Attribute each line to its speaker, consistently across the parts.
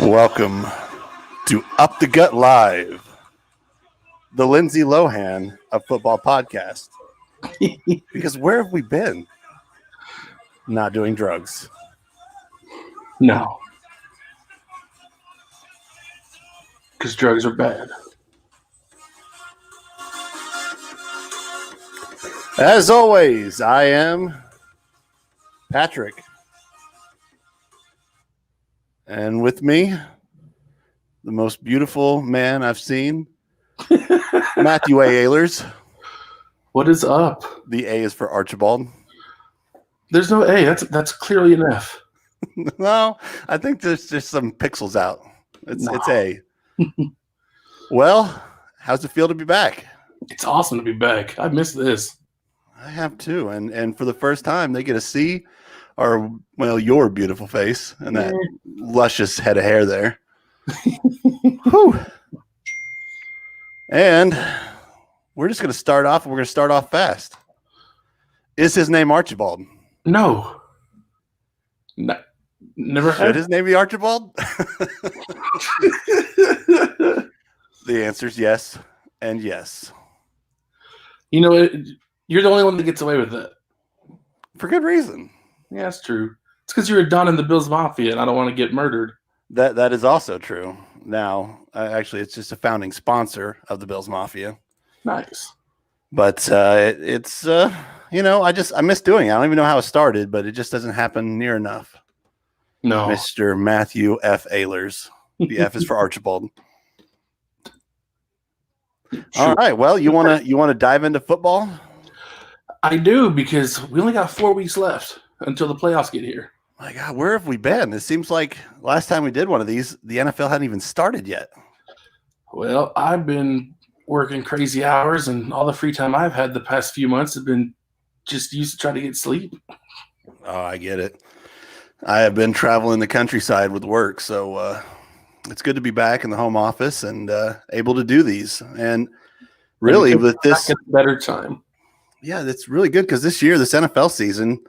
Speaker 1: Welcome to Up the Gut Live, the Lindsay Lohan of football podcast. Because where have we been? Not doing drugs.
Speaker 2: No. Because drugs are bad.
Speaker 1: As always, I am Patrick. And with me, the most beautiful man I've seen, Matthew A. Ehlers.
Speaker 2: What is up?
Speaker 1: The A is for Archibald.
Speaker 2: There's no A. That's clearly an F.
Speaker 1: No, I think there's just some pixels out. It's A. Well, how's it feel to be back?
Speaker 2: It's awesome to be back. I miss this.
Speaker 1: I have too. And for the first time, they get to see your beautiful face and that luscious head of hair there. Whew. And we're just going to start off. We're going to start off fast. Is his name Archibald?
Speaker 2: No. Never
Speaker 1: Should
Speaker 2: had.
Speaker 1: his name be Archibald? The answer is yes and yes.
Speaker 2: You know, you're the only one that gets away with it.
Speaker 1: For good reason.
Speaker 2: Yeah, that's true. It's because you're a Don in the Bills Mafia, and I don't want to get murdered.
Speaker 1: That is also true. Now, actually, it's just a founding sponsor of the Bills Mafia.
Speaker 2: Nice.
Speaker 1: But it's I miss doing it. I don't even know how it started, but it just doesn't happen near enough.
Speaker 2: No.
Speaker 1: Mr. Matthew F. Ehlers. The F is for Archibald. All right. Well, you wanna dive into football?
Speaker 2: I do, because we only got 4 weeks left until the playoffs get here.
Speaker 1: My God, where have we been? It seems like last time we did one of these, the NFL hadn't even started yet.
Speaker 2: Well, I've been working crazy hours, and all the free time I've had the past few months have been just used to try to get sleep.
Speaker 1: Oh, I get it. I have been traveling the countryside with work, so it's good to be back in the home office and able to do these. And really, with this
Speaker 2: better time.
Speaker 1: Yeah, that's really good because this year, this NFL season,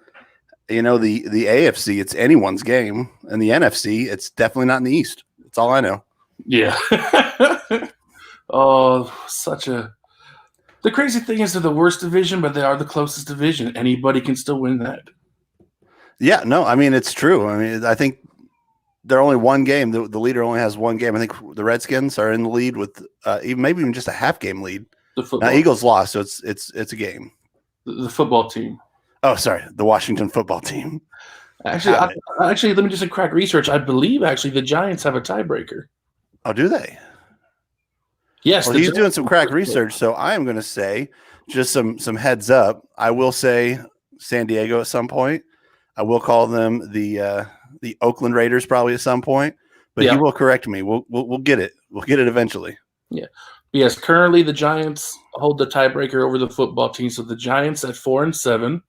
Speaker 1: the AFC, it's anyone's game, and the NFC, it's definitely not in the East. That's all I know.
Speaker 2: Yeah. The crazy thing is they're the worst division, but they are the closest division. Anybody can still win that.
Speaker 1: Yeah, no, I mean, it's true. I mean, I think they're only one game. The leader only has one game. I think the Redskins are in the lead with maybe even just a half game lead. Now, Eagles lost, so it's a game.
Speaker 2: The football team.
Speaker 1: Oh, sorry, the Washington football team.
Speaker 2: Actually, let me just crack research. I believe the Giants have a tiebreaker.
Speaker 1: Oh, do they?
Speaker 2: Yes.
Speaker 1: Well, he's doing some crack research, so I am going to say just some heads up. I will say San Diego at some point. I will call them the Oakland Raiders probably at some point, but he will correct me. We'll get it. We'll get it eventually.
Speaker 2: Yeah. Yes, currently the Giants hold the tiebreaker over the football team. So the Giants at 4-7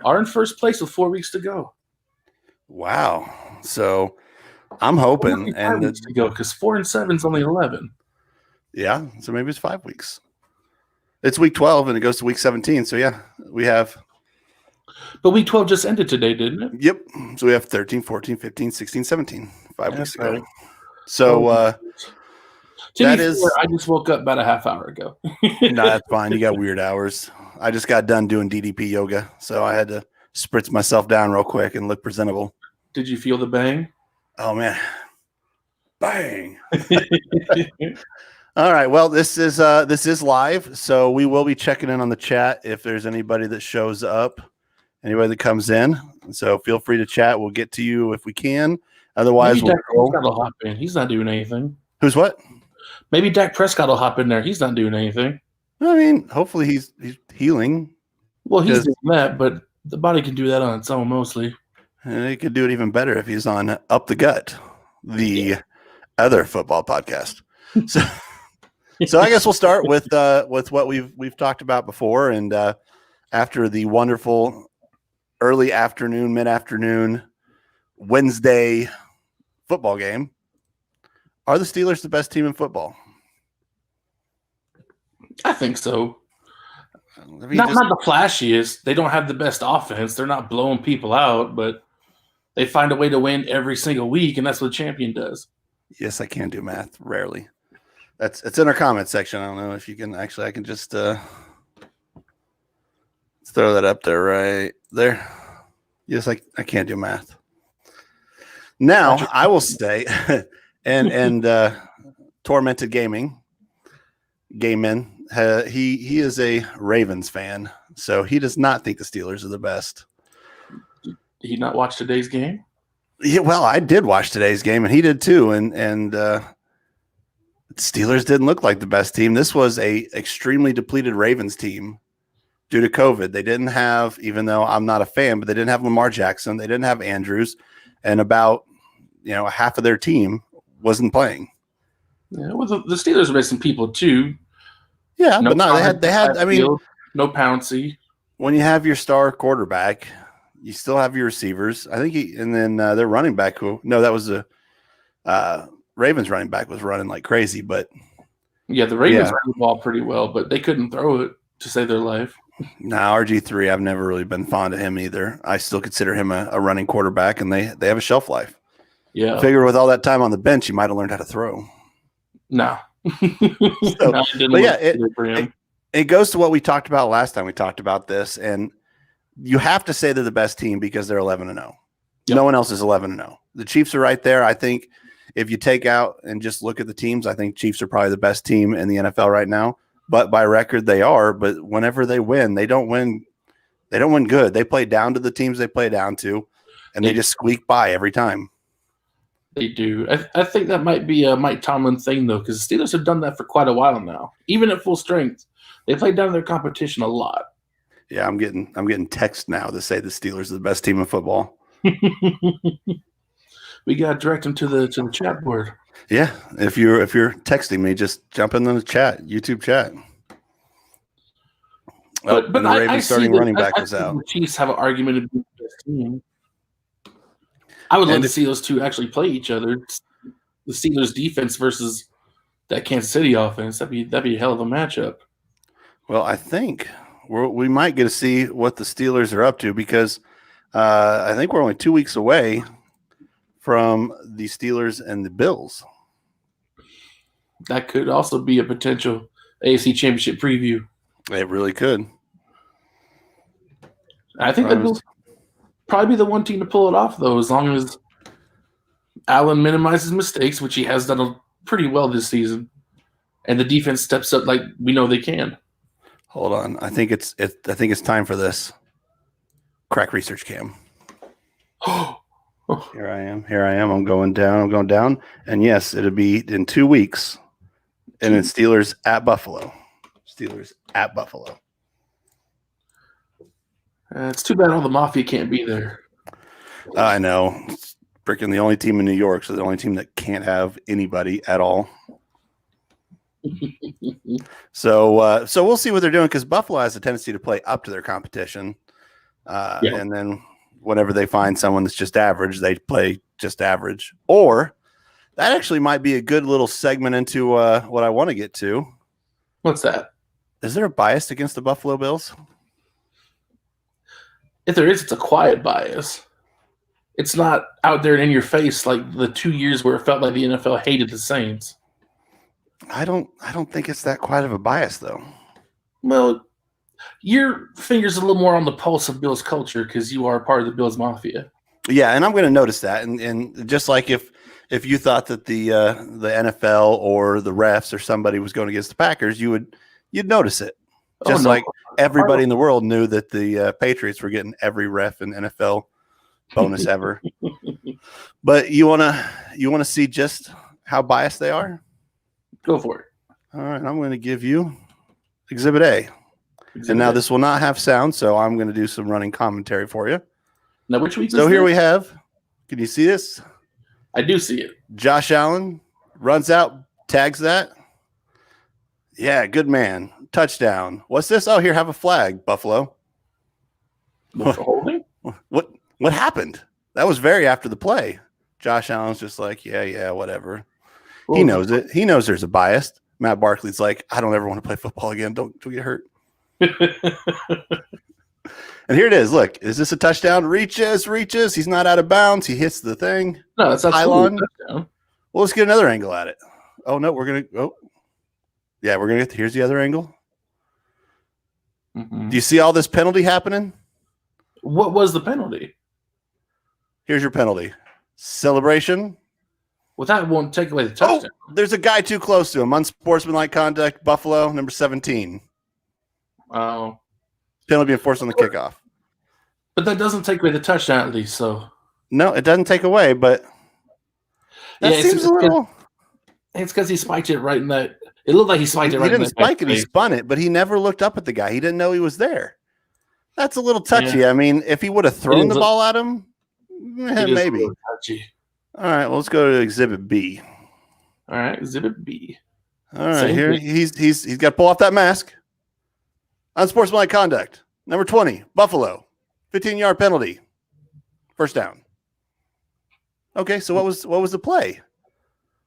Speaker 2: are in first place with 4 weeks to go.
Speaker 1: Wow. So I'm hoping
Speaker 2: and weeks to go because 4-7 is only 11.
Speaker 1: Yeah. So maybe it's 5 weeks. It's week 12 and it goes to week 17. So yeah, we have.
Speaker 2: But week 12 just ended today, didn't it?
Speaker 1: Yep. So we have 13, 14, 15, 16, 17. 5 weeks to go. So I
Speaker 2: just woke up about a half hour ago.
Speaker 1: No, that's fine. You got weird hours. I just got done doing DDP yoga, so I had to spritz myself down real quick and look presentable.
Speaker 2: Did you feel the bang?
Speaker 1: Oh, man. Bang. All right. Well, this is live, so we will be checking in on the chat if there's anybody that shows up, anybody that comes in. So feel free to chat. We'll get to you if we can. Otherwise,
Speaker 2: we'll hop in. He's not doing anything.
Speaker 1: Who's what?
Speaker 2: Maybe Dak Prescott will hop in there. He's not doing anything.
Speaker 1: I mean, hopefully he's healing.
Speaker 2: Well, he's doing that, but the body can do that on its own mostly.
Speaker 1: And he could do it even better if he's on Up the Gut, the other football podcast. So I guess we'll start with what we've talked about before. And after the wonderful early afternoon, mid-afternoon, Wednesday football game, are the Steelers the best team in football?
Speaker 2: I think so. Not the flashiest. They don't have the best offense. They're not blowing people out, but they find a way to win every single week, and that's what the champion does.
Speaker 1: Yes, I can do math. Rarely. It's in our comment section. I don't know if you can actually. I can just throw that up there right there. Yes, I can't do math. Now I will say, and Tormented Gaming, he is a Ravens fan, so he does not think the Steelers are the best.
Speaker 2: Did he not watch today's game?
Speaker 1: Yeah, well, I did watch today's game, and he did too. And Steelers didn't look like the best team. This was a extremely depleted Ravens team due to COVID. They didn't have, even though I'm not a fan, but they didn't have Lamar Jackson. They didn't have Andrews, and about half of their team wasn't playing.
Speaker 2: Yeah, well, the Steelers are missing people too.
Speaker 1: Yeah, but no, they had. I mean,
Speaker 2: no Pouncey.
Speaker 1: When you have your star quarterback, you still have your receivers. I think and then their running back. That was a Ravens running back was running like crazy, but
Speaker 2: yeah, the Ravens ran the ball pretty well, but they couldn't throw it to save their life.
Speaker 1: Now RG3, I've never really been fond of him either. I still consider him a running quarterback, and they have a shelf life.
Speaker 2: Yeah,
Speaker 1: I figure with all that time on the bench, you might have learned how to throw.
Speaker 2: No.
Speaker 1: It goes to what we talked about last time we talked about this, and you have to say they're the best team because they're 11-0. Yep. No one else is 11-0. The Chiefs are right there. I think if you take out and just look at the teams, I think Chiefs are probably the best team in the NFL right now. But by record, they are. But whenever they win, they don't win. They don't win good. They play down to the teams they play down to, and they just squeak by every time.
Speaker 2: They do. I think that might be a Mike Tomlin thing, though, because the Steelers have done that for quite a while now. Even at full strength, they play down their competition a lot.
Speaker 1: Yeah, I'm getting text now to say the Steelers are the best team in football.
Speaker 2: We got to direct them to the chat board.
Speaker 1: Yeah, if you're texting me, just jump in the chat, YouTube chat.
Speaker 2: But
Speaker 1: the Ravens starting running back was out.
Speaker 2: The Chiefs have an argument of being the best team. I would love to see those two actually play each other. The Steelers defense versus that Kansas City offense. That'd be a hell of a matchup.
Speaker 1: Well, I think we might get to see what the Steelers are up to because I think we're only 2 weeks away from the Steelers and the Bills.
Speaker 2: That could also be a potential AFC Championship preview.
Speaker 1: It really could.
Speaker 2: I think the Bills probably be the one team to pull it off, though, as long as Allen minimizes mistakes, which he has done pretty well this season, and the defense steps up like we know they can.
Speaker 1: Hold on, I think it's time for this. Crack research cam. Here I am. I'm going down. And yes, it'll be in 2 weeks. And it's Steelers at Buffalo.
Speaker 2: It's too bad all the Mafia can't be there.
Speaker 1: I know. It's freaking the only team in New York, so the only team that can't have anybody at all. So we'll see what they're doing because Buffalo has a tendency to play up to their competition. And then whenever they find someone that's just average, they play just average. Or that actually might be a good little segment into what I want to get to.
Speaker 2: What's that?
Speaker 1: Is there a bias against the Buffalo Bills?
Speaker 2: If there is, it's a quiet bias. It's not out there and in your face like the 2 years where it felt like the NFL hated the Saints.
Speaker 1: I don't think it's that quiet of a bias, though.
Speaker 2: Well, your finger's a little more on the pulse of Bills culture because you are part of the Bills Mafia.
Speaker 1: Yeah, and I'm going to notice that. And just like if you thought that the NFL or the refs or somebody was going against the Packers, you'd notice it. Just like everybody in the world knew that the Patriots were getting every ref and NFL bonus ever. But you wanna see just how biased they are?
Speaker 2: Go for it.
Speaker 1: All right, I'm going to give you Exhibit A. And now this will not have sound, so I'm going to do some running commentary for you.
Speaker 2: Now, which week?
Speaker 1: So here we have. Can you see this?
Speaker 2: I do see it.
Speaker 1: Josh Allen runs out, tags that. Yeah, good man. Touchdown. What's this? Oh, here, have a flag, Buffalo.
Speaker 2: Holding?
Speaker 1: What happened? That was very after the play. Josh Allen's just like, yeah, whatever. Well, he knows it. He knows there's a bias. Matt Barkley's like, I don't ever want to play football again. Don't get hurt. And here it is. Look, is this a touchdown? Reaches. He's not out of bounds. He hits the thing.
Speaker 2: No, that's absolutely a touchdown.
Speaker 1: Well, let's get another angle at it. Oh no, we're gonna. Oh, yeah, we're gonna get. Here's the other angle.
Speaker 2: Mm-hmm.
Speaker 1: Do you see all this penalty happening?
Speaker 2: What was the penalty?
Speaker 1: Here's your penalty. Celebration.
Speaker 2: Well, that won't take away the touchdown.
Speaker 1: Oh, there's a guy too close to him. Unsportsmanlike conduct. Buffalo, number 17.
Speaker 2: Oh.
Speaker 1: Penalty being forced on the kickoff.
Speaker 2: But that doesn't take away the touchdown, at least. So
Speaker 1: no, it doesn't take away, but that seems a little.
Speaker 2: It's because he spiked it right in that. It looked like he spiked it right in that.
Speaker 1: He didn't spike it, he spun it, but he never looked up at the guy. He didn't know he was there. That's a little touchy. Yeah. I mean, if he would have thrown the ball at him, maybe.
Speaker 2: Touchy.
Speaker 1: All right, well, let's go to Exhibit B.
Speaker 2: All right, Exhibit B.
Speaker 1: All right, here he's got to pull off that mask. Unsportsmanlike conduct. Number 20, Buffalo. 15-yard penalty. First down. Okay, so what was the play?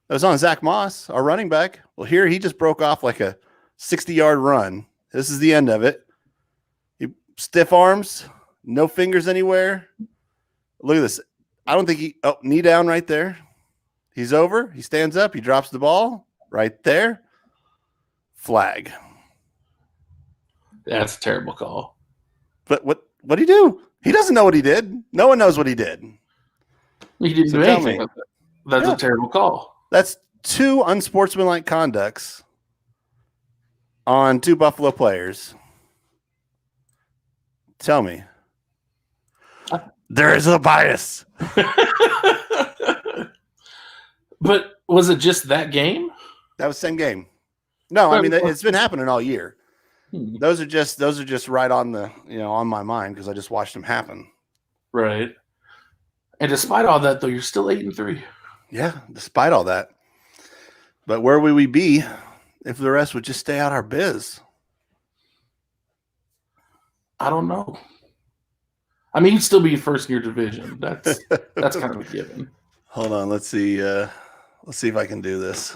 Speaker 1: It was on Zach Moss, our running back. Well, here he just broke off like a 60-yard run. This is the end of it. He stiff arms, no fingers anywhere. Look at this. I don't think knee down right there. He's over. He stands up. He drops the ball right there. Flag.
Speaker 2: That's a terrible call.
Speaker 1: But what did he do? He doesn't know what he did. No one knows what he did.
Speaker 2: He didn't do anything. That's a terrible call.
Speaker 1: That's 2 unsportsmanlike conducts on 2 Buffalo players. Tell me. There is a bias.
Speaker 2: But was it just that game?
Speaker 1: That was the same game. No, I mean it's been happening all year. Those are just right on the on my mind because I just watched them happen.
Speaker 2: Right. And despite all that, though, you're still 8-3.
Speaker 1: Yeah, despite all that. But where would we be if the rest would just stay out our biz?
Speaker 2: I don't know. I mean, he'd still be first in your division. That's kind of a given.
Speaker 1: Hold on, let's see. Let's see if I can do this.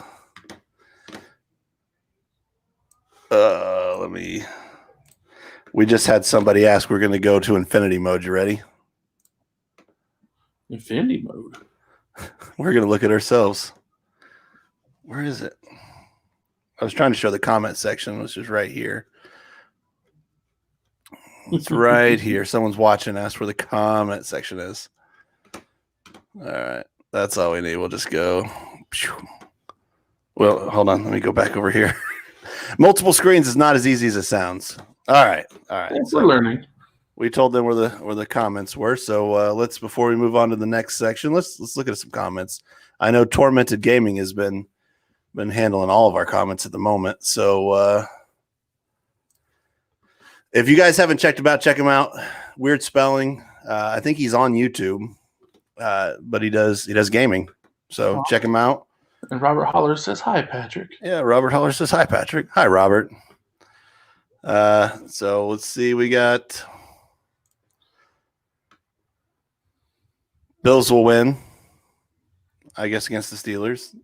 Speaker 1: We just had somebody ask. We're going to go to infinity mode. You ready?
Speaker 2: Infinity mode.
Speaker 1: We're going to look at ourselves. Where is it? I was trying to show the comment section, which is right here. It's right here. Someone's watching. Ask where the comment section is. All right. That's all we need. We'll just go. Well, hold on. Let me go back over here. Multiple screens is not as easy as it sounds. All right.
Speaker 2: We're learning.
Speaker 1: We told them where the comments were. So let's, before we move on to the next section, let's look at some comments. I know Tormented Gaming has been handling all of our comments at the moment. So if you guys haven't check him out. Weird spelling. I think he's on YouTube, but he does gaming. So check him out.
Speaker 2: And Robert Holler says hi, Patrick.
Speaker 1: Yeah, Robert Holler says hi, Patrick. Hi, Robert. So let's see. We got Bills will win, I guess, against the Steelers.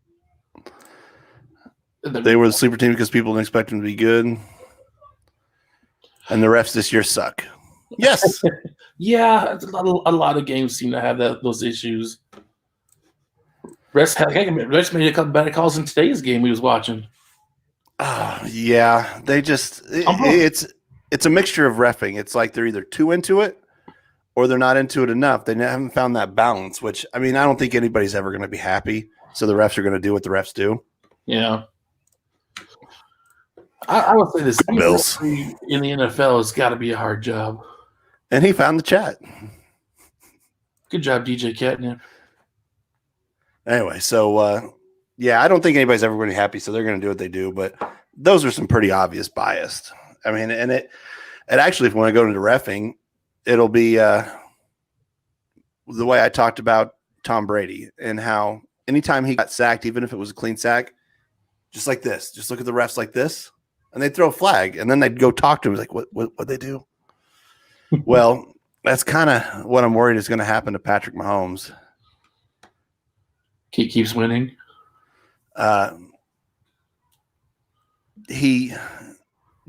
Speaker 1: They were the sleeper team because people didn't expect them to be good. And the refs this year suck. Yes.
Speaker 2: Yeah, a lot of games seem to have those issues. Refs made a couple better calls in today's game we was watching.
Speaker 1: Yeah, they just it's a mixture of reffing. It's like they're either too into it or they're not into it enough. They haven't found that balance, which, I mean, I don't think anybody's ever going to be happy. So the refs are going to do what the refs do.
Speaker 2: Yeah. I would say this
Speaker 1: Bills
Speaker 2: in the NFL has got to be a hard job.
Speaker 1: And he found the chat.
Speaker 2: Good job, DJ Catnip.
Speaker 1: Anyway, so yeah, I don't think anybody's ever going to be happy, so they're going to do what they do. But those are some pretty obvious biased. I mean, and it actually, if when I go into reffing, it'll be the way I talked about Tom Brady and how anytime he got sacked, even if it was a clean sack, just like this, just look at the refs like this, and they'd throw a flag, and then they'd go talk to him like, what they do? Well, that's kind of what I'm worried is going to happen to Patrick Mahomes.
Speaker 2: He keeps winning.
Speaker 1: He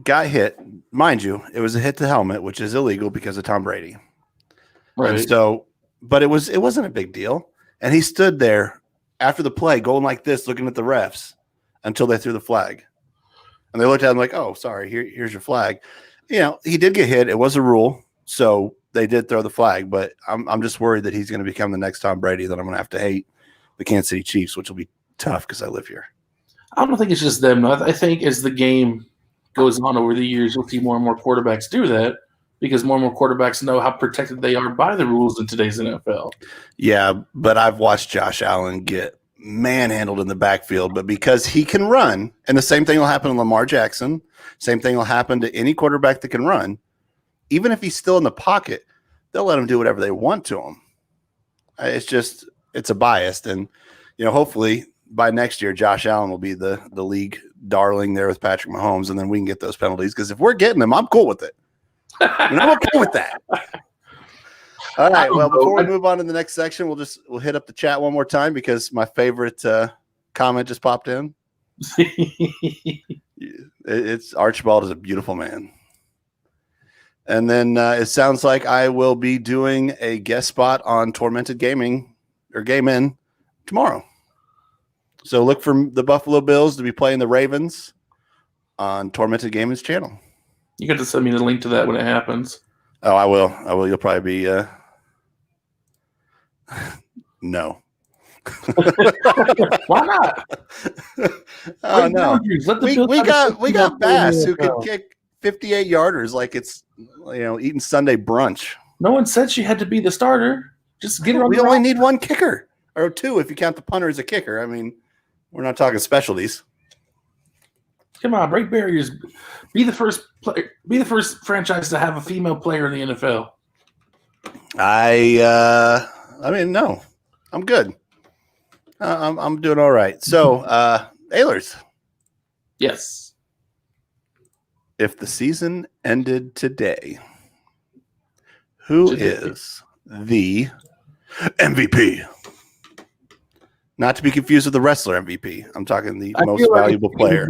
Speaker 1: got hit. Mind you, it was a hit to the helmet, which is illegal because of Tom Brady.
Speaker 2: Right.
Speaker 1: And so, but it wasn't a big deal. And he stood there after the play, going like this, looking at the refs until they threw the flag. And they looked at him like, oh, sorry, here's your flag. You know, he did get hit. It was a rule. So they did throw the flag. But I'm just worried that he's going to become the next Tom Brady, that I'm going to have to hate the Kansas City Chiefs, which will be tough because I live here.
Speaker 2: I don't think it's just them. I think as the game goes on over the years, you'll see more and more quarterbacks do that because more and more quarterbacks know how protected they are by the rules in today's NFL.
Speaker 1: Yeah, but I've watched Josh Allen get manhandled in the backfield, but because he can run, and the same thing will happen to Lamar Jackson, same thing will happen to any quarterback that can run, even if he's still in the pocket, they'll let him do whatever they want to him. It's a bias. And, you know, hopefully by next year, Josh Allen will be the league darling there with Patrick Mahomes, and then we can get those penalties. Because if we're getting them, I'm cool with it. I'm okay with that. All right. Well, before we move on to the next section, we'll hit up the chat one more time because my favorite comment just popped in. It's Archibald is a beautiful man. And then it sounds like I will be doing a guest spot on Tormented Gaming or Game In tomorrow. So look for the Buffalo Bills to be playing the Ravens on Tormented Gaming's channel.
Speaker 2: You got to send me the link to that when it happens.
Speaker 1: Oh, I will. You'll probably be no.
Speaker 2: Why not?
Speaker 1: Oh no. We got Bass who could kick 58-yarders like it's, you know, eating Sunday brunch.
Speaker 2: No one said she had to be the starter. Just get her on.
Speaker 1: We only need one kicker or two if you count the punter as a kicker. I mean, we're not talking specialties.
Speaker 2: Come on, break barriers. Be the first player. Be the first franchise to have a female player in the NFL.
Speaker 1: I mean, no, I'm good. I'm doing all right. So, Ehlers.
Speaker 2: Yes.
Speaker 1: If the season ended today, who is the MVP? Not to be confused with the wrestler MVP. I'm talking the most valuable player.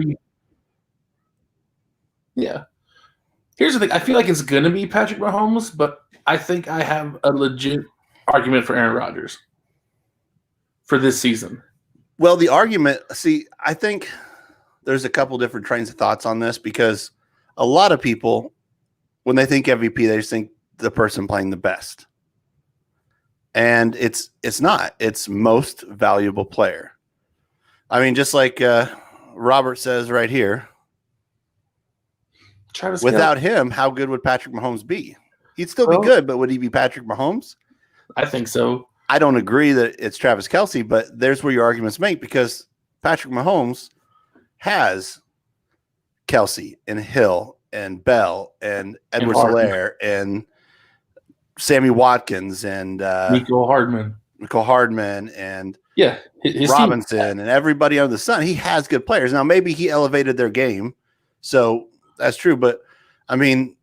Speaker 2: Yeah. Here's the thing. I feel like it's going to be Patrick Mahomes, but I think I have a legit argument for Aaron Rodgers for this season.
Speaker 1: Well, the argument, I think there's a couple different trains of thoughts on this because a lot of people, when they think MVP, they just think the person playing the best. And it's not. It's most valuable player. I mean, just like Robert says right here, without him, how good would Patrick Mahomes be? He'd still be good, but would he be Patrick Mahomes?
Speaker 2: I think so.
Speaker 1: I don't agree that it's Travis Kelce, but there's where your arguments make because Patrick Mahomes has Kelce and Hill and Bell and Edwards-Helaire and Sammy Watkins and
Speaker 2: Mecole
Speaker 1: Hardman and
Speaker 2: his
Speaker 1: Robinson
Speaker 2: team.
Speaker 1: and everybody under the sun. He has good players. Now, maybe he elevated their game, so that's true. But, I mean,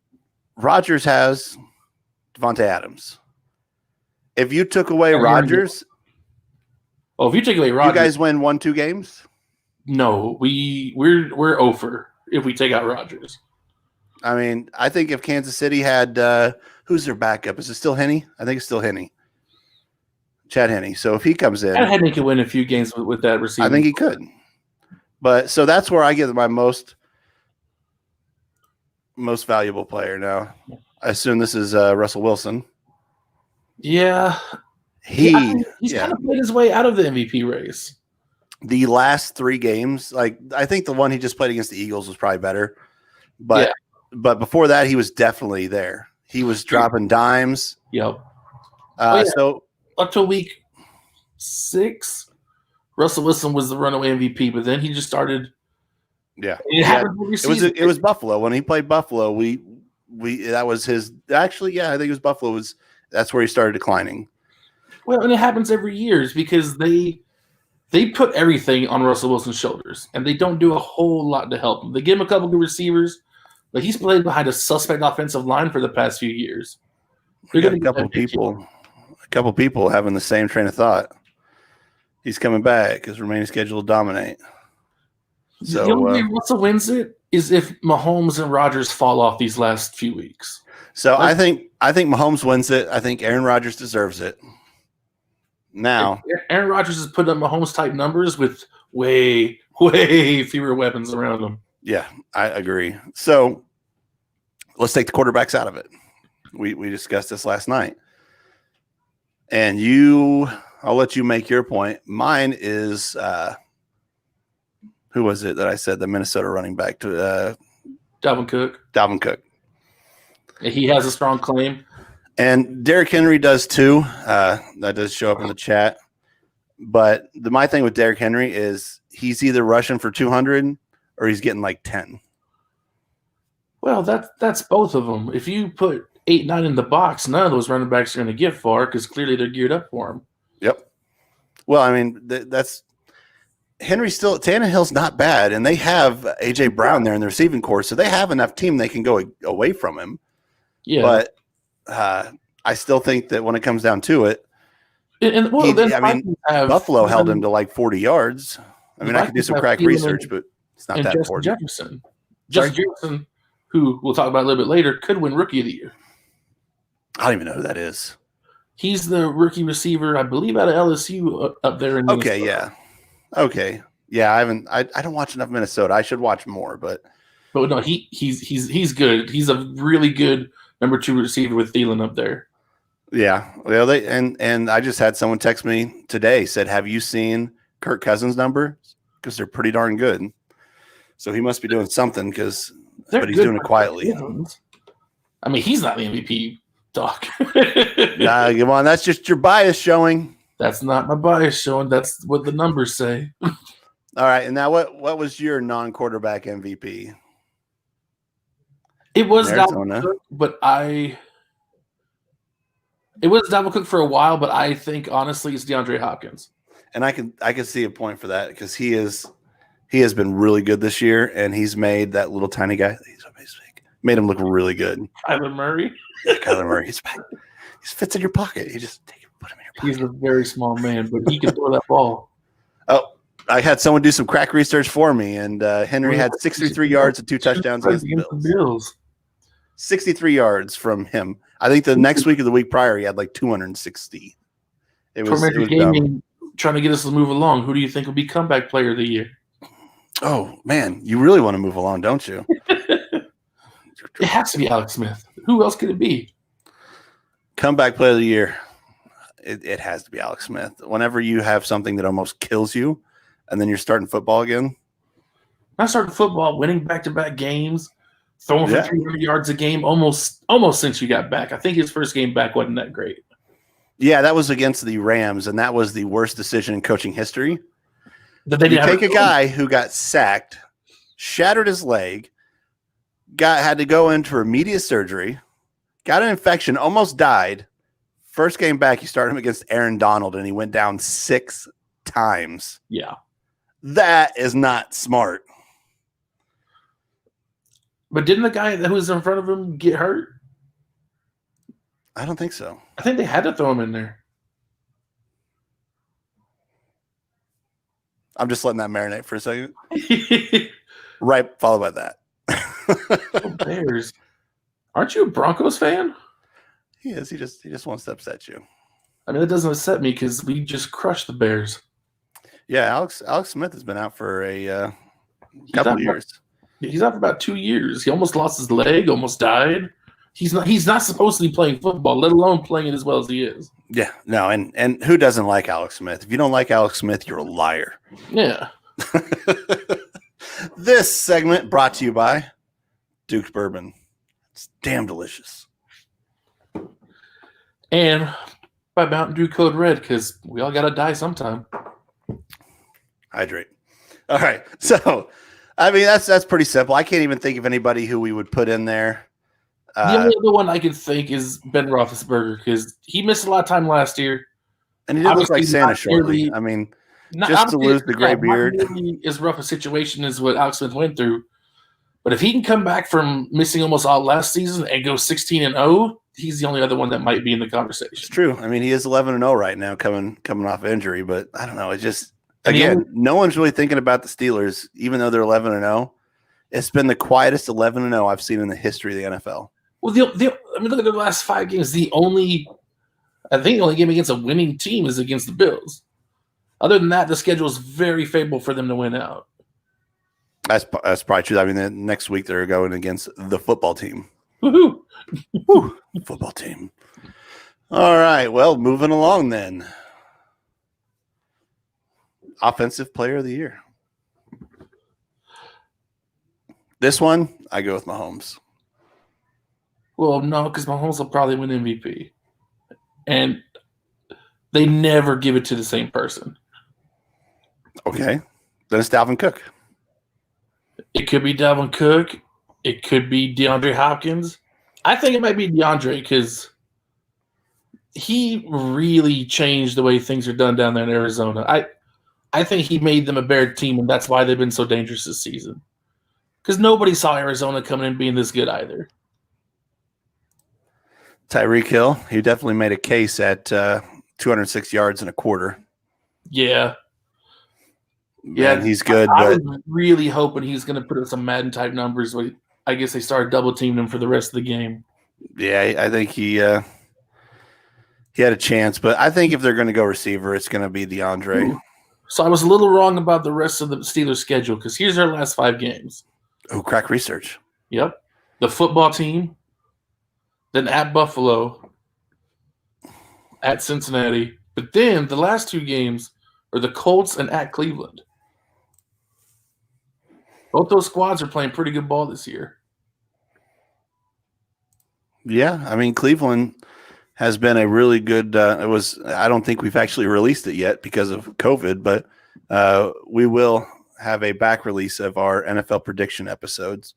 Speaker 1: Rodgers has Devontae Adams. If you took away Rodgers,
Speaker 2: if you take away Rodgers,
Speaker 1: you guys win 1-2 games.
Speaker 2: No, we're over if we take out Rodgers.
Speaker 1: I mean, I think if Kansas City had who's their backup? Is it still Henne? I think it's still Henne. Chad Henne. So if he comes in,
Speaker 2: Chad Henne could win a few games with that receiver.
Speaker 1: I think he could. But so that's where I get my most valuable player now. I assume this is Russell Wilson.
Speaker 2: Yeah. He's kind of played his way out of the MVP race.
Speaker 1: The last 3 games, like I think the one he just played against the Eagles was probably better. But before that, he was definitely there. He was dropping dimes.
Speaker 2: Yep.
Speaker 1: So
Speaker 2: up to week 6, Russell Wilson was the runaway MVP, but then he just started.
Speaker 1: Yeah.
Speaker 2: It
Speaker 1: was Buffalo. When he played Buffalo, we that was his actually, I think it was Buffalo that's where he started declining.
Speaker 2: Well, and it happens every year because they put everything on Russell Wilson's shoulders, and they don't do a whole lot to help him. They give him a couple good receivers, but he's played behind a suspect offensive line for the past few years.
Speaker 1: A couple people having the same train of thought. He's coming back. His remaining schedule will dominate. So
Speaker 2: the only way Russell wins it is if Mahomes and Rodgers fall off these last few weeks.
Speaker 1: So I think Mahomes wins it. I think Aaron Rodgers deserves it. Now,
Speaker 2: Aaron Rodgers is putting up Mahomes type numbers with way fewer weapons around him.
Speaker 1: yeah, I agree. So let's take the quarterbacks out of it. We discussed this last night. And I'll let you make your point. Mine is who was it that I said the Minnesota running back to
Speaker 2: Dalvin Cook.
Speaker 1: Dalvin Cook.
Speaker 2: He has a strong claim.
Speaker 1: And Derrick Henry does too. That does show up in the chat. But my thing with Derrick Henry is he's either rushing for 200 or he's getting like 10.
Speaker 2: Well, that's both of them. If you put 8, 9 in the box, none of those running backs are going to get far because clearly they're geared up for him.
Speaker 1: Yep. Well, I mean, that's Henry's still – Tannehill's not bad, and they have A.J. Brown there in the receiving corps, so they have enough team they can go away from him.
Speaker 2: Yeah.
Speaker 1: But I still think that when it comes down to it, Buffalo held him to like 40 yards. I mean, I could do some crack research, but it's not that important.
Speaker 2: Justin Jefferson, who we'll talk about a little bit later, could win Rookie of the Year.
Speaker 1: I don't even know who that is.
Speaker 2: He's the rookie receiver, I believe, out of LSU up there in Minnesota.
Speaker 1: Okay, yeah. I don't watch enough Minnesota. I should watch more, but
Speaker 2: no, he's good. He's a really good number 2 receiver with Thielen up there.
Speaker 1: Yeah, well, and I just had someone text me today, said, "Have you seen Kirk Cousins' number? Because they're pretty darn good." So he must be doing something but he's doing it quietly.
Speaker 2: I mean, he's not the MVP, Doc.
Speaker 1: Nah, come on, that's just your bias showing.
Speaker 2: That's not my bias showing. That's what the numbers say.
Speaker 1: All right, and now what was your non-quarterback MVP?
Speaker 2: It was Dalvin Cook, but it was Dalvin Cook for a while, but I think honestly it's DeAndre Hopkins.
Speaker 1: And I can see a point for that because he has been really good this year, and he's made that little tiny guy. Made him look really good.
Speaker 2: Kyler Murray.
Speaker 1: Yeah, Kyler Murray. He fits in your pocket. You just put him in your pocket.
Speaker 2: He's a very small man, but he can throw that ball.
Speaker 1: Oh, I had someone do some crack research for me, and Henry had 63 yards and 2 touchdowns against the Bills. 63 yards from him. I think the next week or the week prior, he had like 260. It was
Speaker 2: Gaming trying to get us to move along. Who do you think will be comeback player of the year?
Speaker 1: Oh, man. You really want to move along, don't you?
Speaker 2: It has to be Alex Smith. Who else could it be?
Speaker 1: Comeback player of the year. It has to be Alex Smith. Whenever you have something that almost kills you, and then you're starting football again.
Speaker 2: Not starting football, winning back-to-back games, throwing for 300 yards a game almost since you got back. I think his first game back wasn't that great.
Speaker 1: Yeah, that was against the Rams, and that was the worst decision in coaching history. You take a guy who got sacked, shattered his leg, had to go into immediate surgery, got an infection, almost died. First game back, you start him against Aaron Donald, and he went down 6 times.
Speaker 2: Yeah.
Speaker 1: That is not smart.
Speaker 2: But didn't the guy that was in front of him get hurt?
Speaker 1: I don't think so.
Speaker 2: I think they had to throw him in there.
Speaker 1: I'm just letting that marinate for a second. Right, followed by that.
Speaker 2: Bears. Aren't you a Broncos fan?
Speaker 1: He is. He just wants to upset you.
Speaker 2: I mean, that doesn't upset me because we just crushed the Bears.
Speaker 1: Yeah, Alex Smith has been out for a couple of years.
Speaker 2: He's out for about 2 years. He almost lost his leg, almost died. He's not supposed to be playing football, let alone playing it as well as he is.
Speaker 1: Yeah, no, and who doesn't like Alex Smith? If you don't like Alex Smith, you're a liar.
Speaker 2: Yeah.
Speaker 1: This segment brought to you by Duke's Bourbon. It's damn delicious.
Speaker 2: And by Mountain Dew Code Red, because we all got to die sometime.
Speaker 1: Hydrate. All right. So, I mean, that's pretty simple. I can't even think of anybody who we would put in there.
Speaker 2: The only other one I can think is Ben Roethlisberger because he missed a lot of time last year.
Speaker 1: And he did look like Santa shortly. I mean, just to lose the gray beard.
Speaker 2: Not really as rough a situation as what Alex Smith went through. But if he can come back from missing almost all last season and go 16-0, he's the only other one that might be in the conversation.
Speaker 1: It's true. I mean, he is 11-0 right now coming off injury. But I don't know. It just, again, no one's really thinking about the Steelers, even though they're 11-0. It's been the quietest 11-0 I've seen in the history of the NFL.
Speaker 2: Well, I mean, look at the last 5 games. The only I think the only game against a winning team is against the Bills. Other than that, the schedule is very favorable for them to win out.
Speaker 1: That's probably true. I mean, next week they're going against the football team.
Speaker 2: Woohoo!
Speaker 1: Woo, football team. All right. Well, moving along then. Offensive Player of the Year. This one, I go with Mahomes.
Speaker 2: Well, no, because Mahomes will probably win MVP. And they never give it to the same person.
Speaker 1: Okay. Then it's Dalvin Cook.
Speaker 2: It could be Dalvin Cook. It could be DeAndre Hopkins. I think it might be DeAndre because he really changed the way things are done down there in Arizona. I think he made them a better team, and that's why they've been so dangerous this season. Because nobody saw Arizona coming in being this good either.
Speaker 1: Tyreek Hill, he definitely made a case at 206 yards and a quarter.
Speaker 2: Yeah.
Speaker 1: Yeah, he's good.
Speaker 2: I
Speaker 1: but
Speaker 2: was really hoping he's going to put up some Madden-type numbers. But I guess they started double-teaming him for the rest of the game.
Speaker 1: Yeah, I think he had a chance. But I think if they're going to go receiver, it's going to be DeAndre.
Speaker 2: Ooh. So I was a little wrong about the rest of the Steelers' schedule because here's their last 5 games.
Speaker 1: Oh, crack research.
Speaker 2: Yep. The football team, then at Buffalo, at Cincinnati. But then the last 2 games are the Colts and at Cleveland. Both those squads are playing pretty good ball this year.
Speaker 1: Yeah, I mean, Cleveland has been a really good I don't think we've actually released it yet because of COVID, but we will have a back release of our NFL prediction episodes.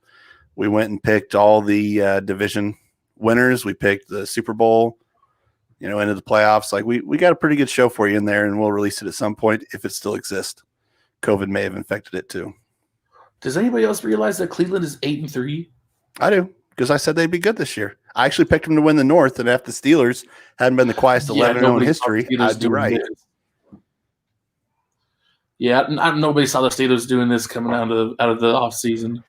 Speaker 1: We went and picked all the division winners. We picked the Super Bowl, into the playoffs. Like we got a pretty good show for you in there, and we'll release it at some point if it still exists. COVID may have infected it too.
Speaker 2: Does anybody else realize that Cleveland is 8-3?
Speaker 1: I do, because I said they'd be good this year. I actually picked them to win the North, and if the Steelers hadn't been the quietest 11-0 in history, I'd be right.
Speaker 2: Yeah, nobody saw the Steelers doing this coming out of the offseason.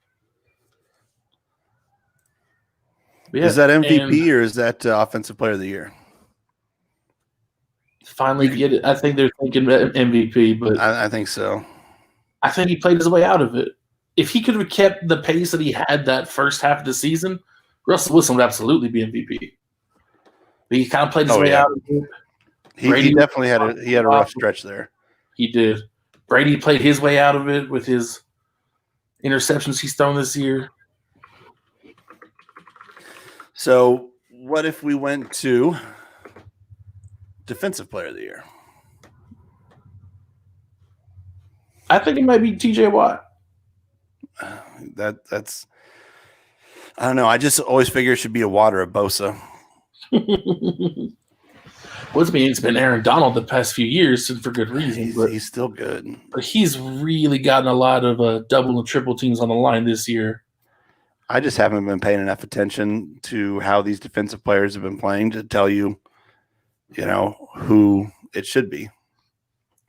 Speaker 2: Yeah,
Speaker 1: is that MVP or is that Offensive Player of the Year?
Speaker 2: Finally get it. I think they're thinking MVP, but
Speaker 1: I think so.
Speaker 2: I think he played his way out of it. If he could have kept the pace that he had that first half of the season, Russell Wilson would absolutely be MVP. But he kind of played his way out of it.
Speaker 1: He definitely had a rough stretch there.
Speaker 2: He did. Brady played his way out of it with his interceptions he's thrown this year.
Speaker 1: So what if we went to Defensive Player of the Year?
Speaker 2: I think it might be TJ Watt.
Speaker 1: That's I don't know. I just always figure it should be a Watt or a Bosa.
Speaker 2: It's been Aaron Donald the past few years for good reason. But
Speaker 1: he's still good.
Speaker 2: But he's really gotten a lot of double and triple teams on the line this year.
Speaker 1: I just haven't been paying enough attention to how these defensive players have been playing to tell you, who it should be.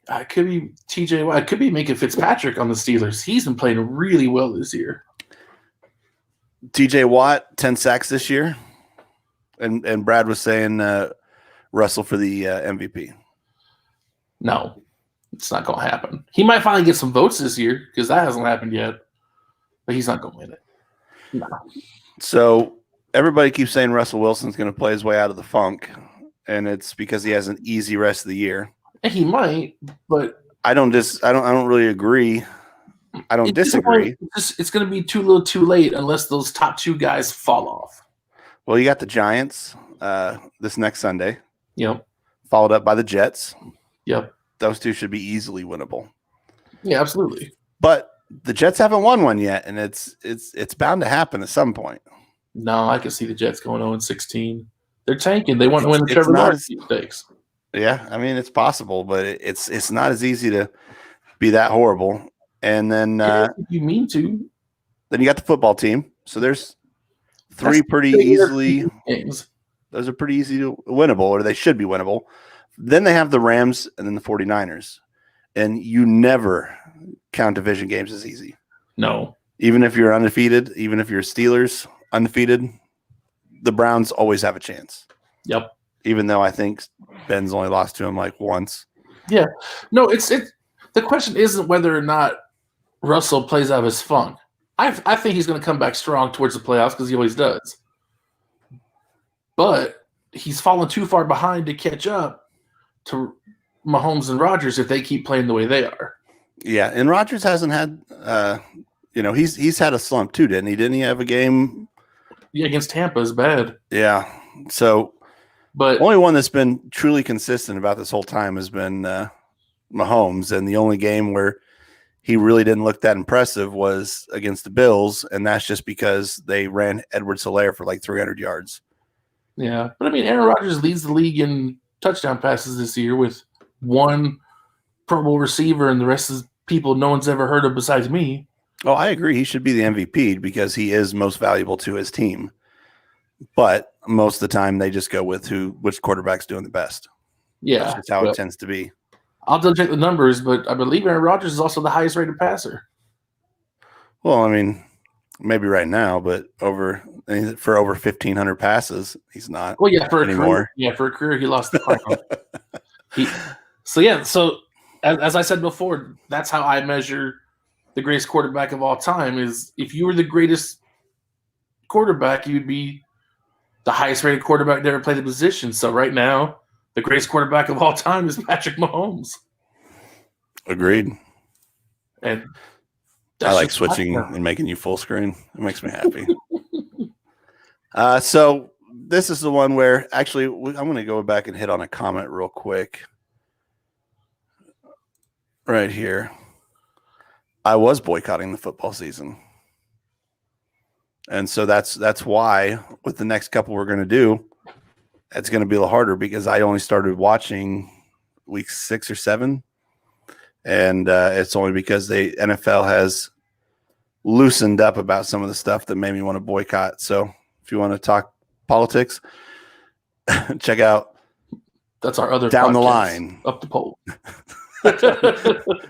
Speaker 2: It could be TJ Watt. It could be Minka Fitzpatrick on the Steelers. He's been playing really well this year.
Speaker 1: TJ Watt, 10 sacks this year. And Brad was saying Russell for the MVP.
Speaker 2: No, it's not going to happen. He might finally get some votes this year because that hasn't happened yet. But he's not going to win it. No.
Speaker 1: So everybody keeps saying Russell Wilson's going to play his way out of the funk, and it's because he has an easy rest of the year.
Speaker 2: And he might, but
Speaker 1: I don't really agree. I don't disagree.
Speaker 2: It's going to be too little, too late unless those top 2 guys fall off.
Speaker 1: Well, you got the Giants this next Sunday.
Speaker 2: Yep.
Speaker 1: Followed up by the Jets.
Speaker 2: Yep.
Speaker 1: Those 2 should be easily winnable.
Speaker 2: Yeah, absolutely.
Speaker 1: But the Jets haven't won one yet, and it's bound to happen at some point.
Speaker 2: No, I can see the Jets going 0-16. They're tanking. They want to win the Trevor Lawrence stakes.
Speaker 1: Yeah, I mean it's possible, but it's not as easy to be that horrible. And then
Speaker 2: if you mean to,
Speaker 1: then you got the football team. So there's 3 pretty easily
Speaker 2: games.
Speaker 1: Those are pretty easy to winnable, or they should be winnable. Then they have the Rams and then the 49ers. And you never count division games as easy.
Speaker 2: No.
Speaker 1: Even if you're undefeated, even if you're Steelers undefeated, the Browns always have a chance.
Speaker 2: Yep.
Speaker 1: even though I think Ben's only lost to him like once.
Speaker 2: Yeah. No, it's the question isn't whether or not Russell plays out of his funk. I think he's going to come back strong towards the playoffs because he always does. But he's fallen too far behind to catch up to Mahomes and Rodgers if they keep playing the way they are.
Speaker 1: Yeah, and Rodgers hasn't had, he's had a slump too, didn't he? Didn't he have a game?
Speaker 2: Yeah, against Tampa is bad.
Speaker 1: Yeah. So,
Speaker 2: but
Speaker 1: the only one that's been truly consistent about this whole time has been Mahomes, and the only game where he really didn't look that impressive was against the Bills, and that's just because they ran Edwards-Helaire for like 300 yards.
Speaker 2: Yeah, but I mean, Aaron Rodgers leads the league in touchdown passes this year with one Pro Bowl receiver, and the rest is people no one's ever heard of besides me.
Speaker 1: Oh, I agree. He should be the MVP because he is most valuable to his team. But most of the time, they just go with which quarterback's doing the best.
Speaker 2: Yeah,
Speaker 1: that's just how it tends to be.
Speaker 2: I'll double check the numbers, but I believe Aaron Rodgers is also the highest rated passer.
Speaker 1: Well, I mean, maybe right now, but for over 1,500 passes, he's not.
Speaker 2: Well, yeah, for
Speaker 1: anymore.
Speaker 2: For a career, he lost the crown. So as I said before, that's how I measure the greatest quarterback of all time. Is if you were the greatest quarterback, you'd be the highest rated quarterback to ever play the position. So right now, the greatest quarterback of all time is Patrick Mahomes.
Speaker 1: Agreed.
Speaker 2: And
Speaker 1: I like switching and making you full screen. It makes me happy. So this is the one where actually I'm going to go back and hit on a comment real quick. Right here. I was boycotting the football season. And so that's why with the next couple we're going to do, it's going to be a little harder because I only started watching week 6 or 7. And it's only because the NFL has loosened up about some of the stuff that made me want to boycott. So if you want to talk politics, check out.
Speaker 2: That's our other
Speaker 1: Down
Speaker 2: podcast,
Speaker 1: the line.
Speaker 2: Up the poll.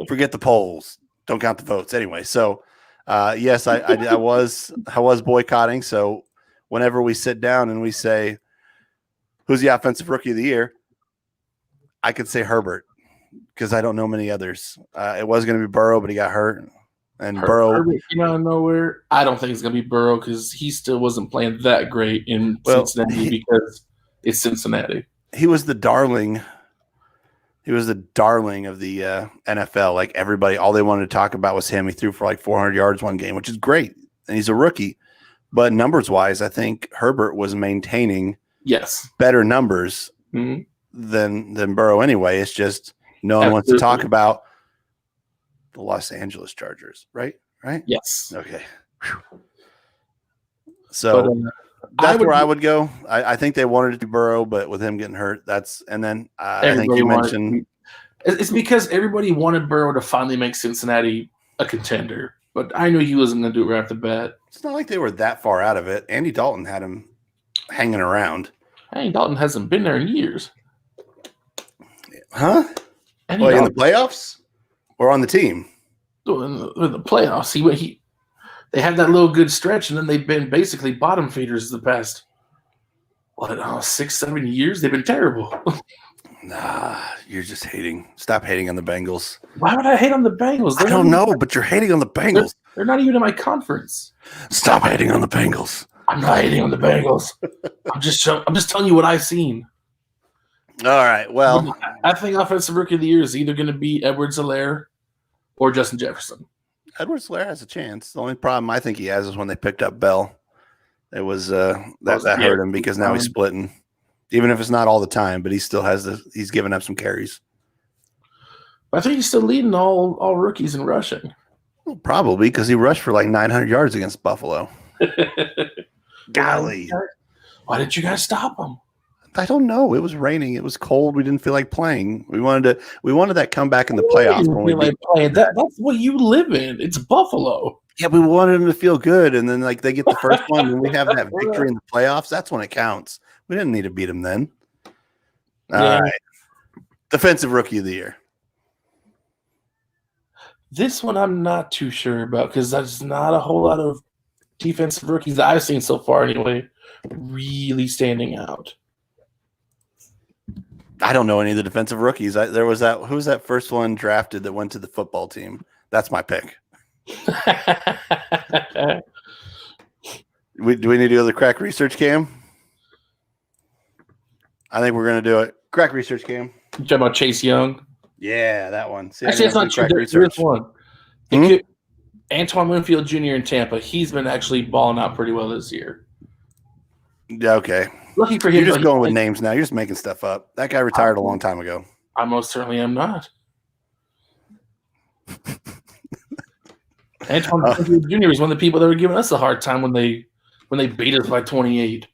Speaker 1: Forget the polls. Don't count the votes. Anyway, so yes, I was boycotting. So whenever we sit down and we say, who's the offensive rookie of the year? I could say Herbert because I don't know many others. It was going to be Burrow, but he got hurt. And Burrow,
Speaker 2: Herbert came out of nowhere. I don't think it's going to be Burrow because he still wasn't playing that great in Cincinnati because it's Cincinnati.
Speaker 1: He was the darling. He was the darling of the NFL. Like everybody, all they wanted to talk about was him. He threw for like 400 yards one game, which is great. And he's a rookie. But numbers-wise, I think Herbert was maintaining better numbers than Burrow anyway. It's just no one wants to talk about the Los Angeles Chargers, right? Right?
Speaker 2: Yes.
Speaker 1: Okay. Whew. So that's where I would go. I think they wanted it to Burrow, but with him getting hurt, I think you mentioned.
Speaker 2: It's because everybody wanted Burrow to finally make Cincinnati a contender, but I knew he wasn't going to do it right off the bat.
Speaker 1: It's not like they were that far out of it. Andy Dalton had him hanging around.
Speaker 2: Andy Dalton hasn't been there in years.
Speaker 1: Huh? In the playoffs or on the team?
Speaker 2: In the playoffs. They had that little good stretch, and then they've been basically bottom feeders the past 6-7 years. They've been terrible.
Speaker 1: Nah, you're just hating. Stop hating on the Bengals.
Speaker 2: Why would I hate on the Bengals?
Speaker 1: I don't know, but you're hating on the Bengals.
Speaker 2: They're not even in my conference.
Speaker 1: Stop hating on the Bengals.
Speaker 2: I'm not hating on the Bengals. I'm just telling you what I've seen.
Speaker 1: All right. Well,
Speaker 2: I think offensive rookie of the year is either going to be Edwards-Helaire or Justin Jefferson.
Speaker 1: Edwards-Helaire has a chance. The only problem I think he has is when they picked up Bell. It was that hurt him because now he's splitting. Even if it's not all the time, but he still has he's given up some carries.
Speaker 2: I think he's still leading all rookies in rushing.
Speaker 1: Well, probably because he rushed for like 900 yards against Buffalo. Golly.
Speaker 2: Why didn't you guys stop him?
Speaker 1: I don't know. It was raining. It was cold. We didn't feel like playing. We wanted that comeback in the playoffs.
Speaker 2: That's what you live in. It's Buffalo.
Speaker 1: Yeah, we wanted them to feel good, and then like they get the first one, and we have that victory in the playoffs. That's when it counts. We didn't need to beat them then. All right. Defensive rookie of the year.
Speaker 2: This one I'm not too sure about because there's not a whole lot of defensive rookies that I've seen so far anyway really standing out.
Speaker 1: I don't know any of the defensive rookies. Who was that first one drafted that went to the football team? That's my pick. Do we need to do the crack research, Cam? I think we're going to do it. Crack research, Cam.
Speaker 2: You talking about Chase Young?
Speaker 1: Yeah, that one. See,
Speaker 2: actually, it's not true. There's one. Antoine Winfield Jr. in Tampa. He's been actually balling out pretty well this year.
Speaker 1: Yeah, okay.
Speaker 2: Lucky for him.
Speaker 1: You're just going with names now. You're just making stuff up. That guy retired a long time ago.
Speaker 2: I most certainly am not. Antoine Winfield Jr. is one of the people that were giving us a hard time when they beat us by 28.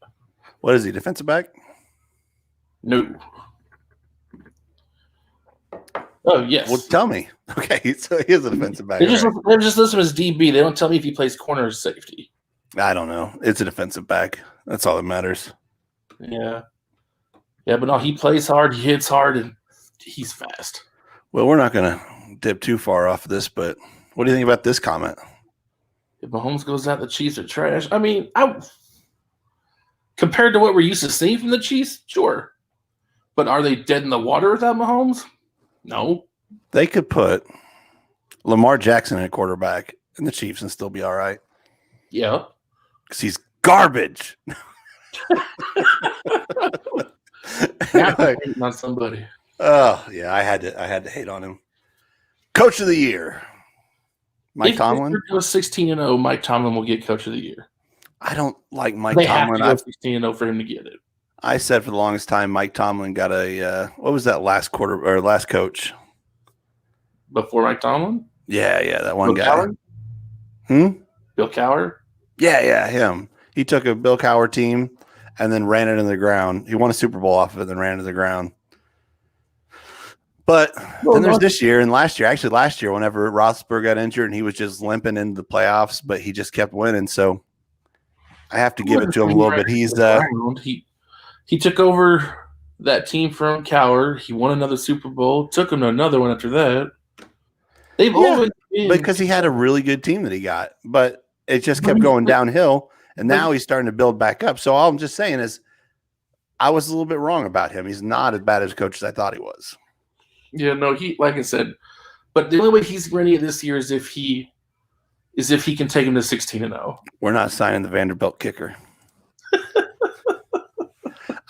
Speaker 1: What is he, defensive back?
Speaker 2: No. Oh, yes.
Speaker 1: Well, tell me. Okay, so he is a defensive back.
Speaker 2: They're just listing him as DB. They don't tell me if he plays corner or safety.
Speaker 1: I don't know. It's a defensive back. That's all that matters.
Speaker 2: Yeah. Yeah, but no, he plays hard, he hits hard, and he's fast.
Speaker 1: Well, we're not going to dip too far off of this, but what do you think about this comment?
Speaker 2: If Mahomes goes out, the Chiefs are trash. I mean, compared to what we're used to seeing from the Chiefs, sure. But are they dead in the water without Mahomes? No.
Speaker 1: They could put Lamar Jackson at quarterback in the Chiefs and still be all right.
Speaker 2: Yeah.
Speaker 1: Because he's garbage.
Speaker 2: Not somebody.
Speaker 1: Oh, yeah, I had to hate on him. Coach of the year. Mike Tomlin.
Speaker 2: If it was 16-0, Mike Tomlin will get Coach of the Year.
Speaker 1: I don't like Mike
Speaker 2: They
Speaker 1: Tomlin.
Speaker 2: have to go 16-0 for him to get it.
Speaker 1: I said for the longest time, Mike Tomlin got a what was that last coach
Speaker 2: before Mike Tomlin?
Speaker 1: Yeah, that one
Speaker 2: Bill
Speaker 1: guy.
Speaker 2: Cowher? Bill Cowher?
Speaker 1: Yeah, him. He took a Bill Cowher team and then ran it into the ground. He won a Super Bowl off of it, then ran it into the ground. But then there's this year and last year. Actually, last year, whenever Roethlisberger got injured and he was just limping into the playoffs, but he just kept winning. So I have to give it to him a little bit.
Speaker 2: He took over that team from Cowher. He won another Super Bowl. Took him to another one after that. They've always been
Speaker 1: because he had a really good team that he got, but it just kept going downhill. And now he's starting to build back up. So all I'm just saying is, I was a little bit wrong about him. He's not as bad as a coach as I thought he was.
Speaker 2: Yeah, no, like I said, but the only way he's winning it this year is if he can take him to 16-0.
Speaker 1: We're not signing the Vanderbilt kicker.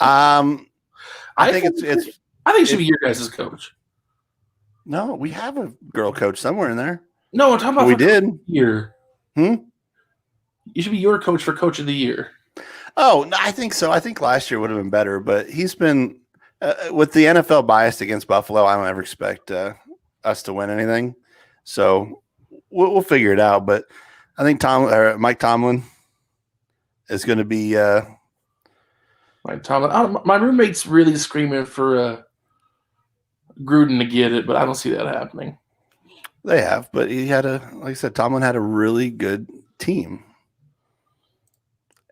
Speaker 1: I think
Speaker 2: it should be your guys' coach.
Speaker 1: No, we have a girl coach somewhere in there.
Speaker 2: No, I'm talking about
Speaker 1: we did
Speaker 2: year. You should be your coach for Coach of the Year.
Speaker 1: Oh, no, I think so. I think last year would have been better, but he's been with the NFL bias against Buffalo. I don't ever expect us to win anything, so we'll figure it out. But I think Mike Tomlin is going to be
Speaker 2: Mike Tomlin. My roommate's really screaming for Gruden to get it, but I don't see that happening.
Speaker 1: They have, but he had like I said, Tomlin had a really good team.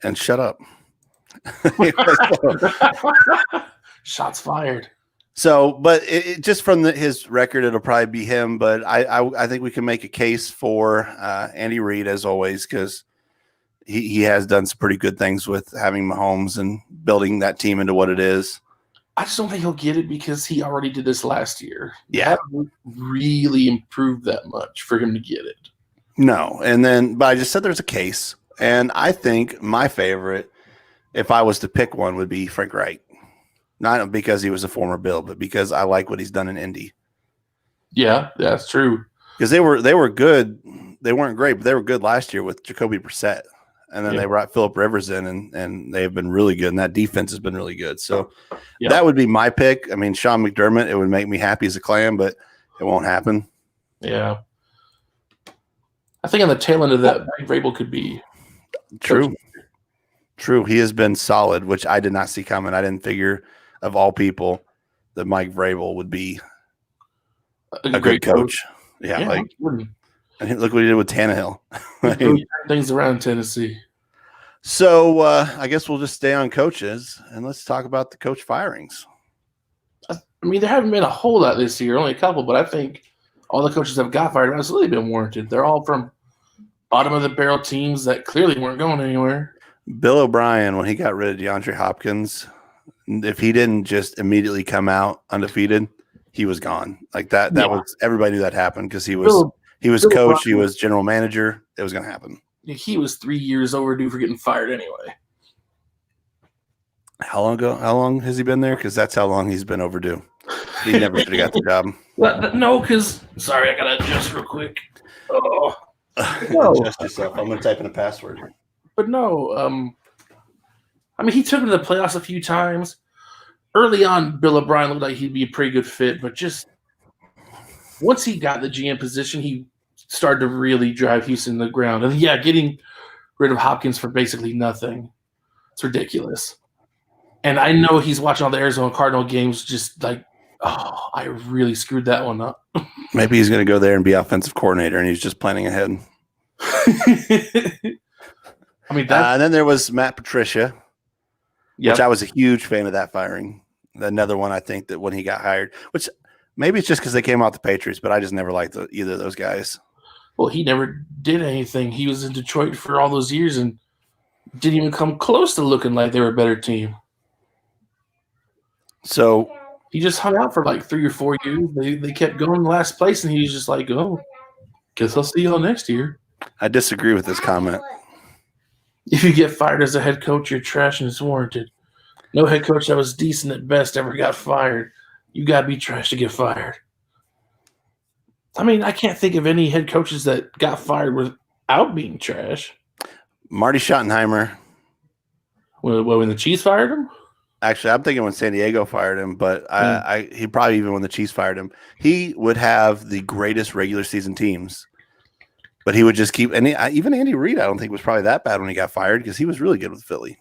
Speaker 1: And shut up.
Speaker 2: Shots fired.
Speaker 1: So, but it just from his record, it'll probably be him. But I think we can make a case for Andy Reid as always, because he has done some pretty good things with having Mahomes and building that team into what it is.
Speaker 2: I just don't think he'll get it because he already did this last year.
Speaker 1: Yeah,
Speaker 2: that really improved that much for him to get it.
Speaker 1: No, but I just said there's a case. And I think my favorite, if I was to pick one, would be Frank Reich. Not because he was a former Bill, but because I like what he's done in Indy.
Speaker 2: Yeah, that's true.
Speaker 1: Because they were good. They weren't great, but they were good last year with Jacoby Brissett. And then they brought Phillip Rivers in, and they have been really good. And that defense has been really good. So that would be my pick. I mean, Sean McDermott, it would make me happy as a clam, but it won't happen.
Speaker 2: Yeah. I think on the tail end of that, Mike Vrabel could be
Speaker 1: True. He has been solid, which I did not see coming. I didn't figure, of all people, that Mike Vrabel would be a great coach. Yeah, and look what he did with Tannehill.
Speaker 2: Things around Tennessee.
Speaker 1: So I guess we'll just stay on coaches and let's talk about the coach firings.
Speaker 2: I mean, there haven't been a whole lot this year, only a couple, but I think all the coaches that have got fired have absolutely been warranted. They're all from bottom of the barrel teams that clearly weren't going anywhere.
Speaker 1: Bill O'Brien, when he got rid of DeAndre Hopkins, if he didn't just immediately come out undefeated, he was gone. Like that was everybody knew that happened because he was coach, he was general manager. It was going to happen.
Speaker 2: He was 3 years overdue for getting fired anyway.
Speaker 1: How long has he been there? Because that's how long he's been overdue. He never should have got the job.
Speaker 2: No, because sorry, I gotta adjust real quick. Oh,
Speaker 1: adjust yourself. I'm gonna type in a password.
Speaker 2: But no, I mean, he took him to the playoffs a few times. Early on, Bill O'Brien looked like he'd be a pretty good fit, but just once he got the GM position, he started to really drive Houston to the ground. And yeah, getting rid of Hopkins for basically nothing, it's ridiculous. And I know he's watching all the Arizona Cardinal games just like, oh, I really screwed that one up.
Speaker 1: Maybe he's going to go there and be offensive coordinator, and he's just planning ahead.
Speaker 2: I mean,
Speaker 1: and then there was Matt Patricia, which I was a huge fan of that firing. Another one I think that when he got hired, which maybe it's just because they came out the Patriots, but I just never liked either of those guys.
Speaker 2: Well, he never did anything. He was in Detroit for all those years and didn't even come close to looking like they were a better team.
Speaker 1: So
Speaker 2: he just hung out for like 3 or 4 years. They kept going last place, and he was just like, oh, guess I'll see y'all next year.
Speaker 1: I disagree with this comment.
Speaker 2: If you get fired as a head coach, you're trash and it's warranted. No head coach that was decent at best ever got fired. You got to be trash to get fired. I mean, I can't think of any head coaches that got fired without being trash.
Speaker 1: Marty Schottenheimer.
Speaker 2: When the Chiefs fired him?
Speaker 1: Actually, I'm thinking when San Diego fired him, but he probably even when the Chiefs fired him, he would have the greatest regular season teams. But he would just keep – and even Andy Reid I don't think was probably that bad when he got fired because he was really good with Philly.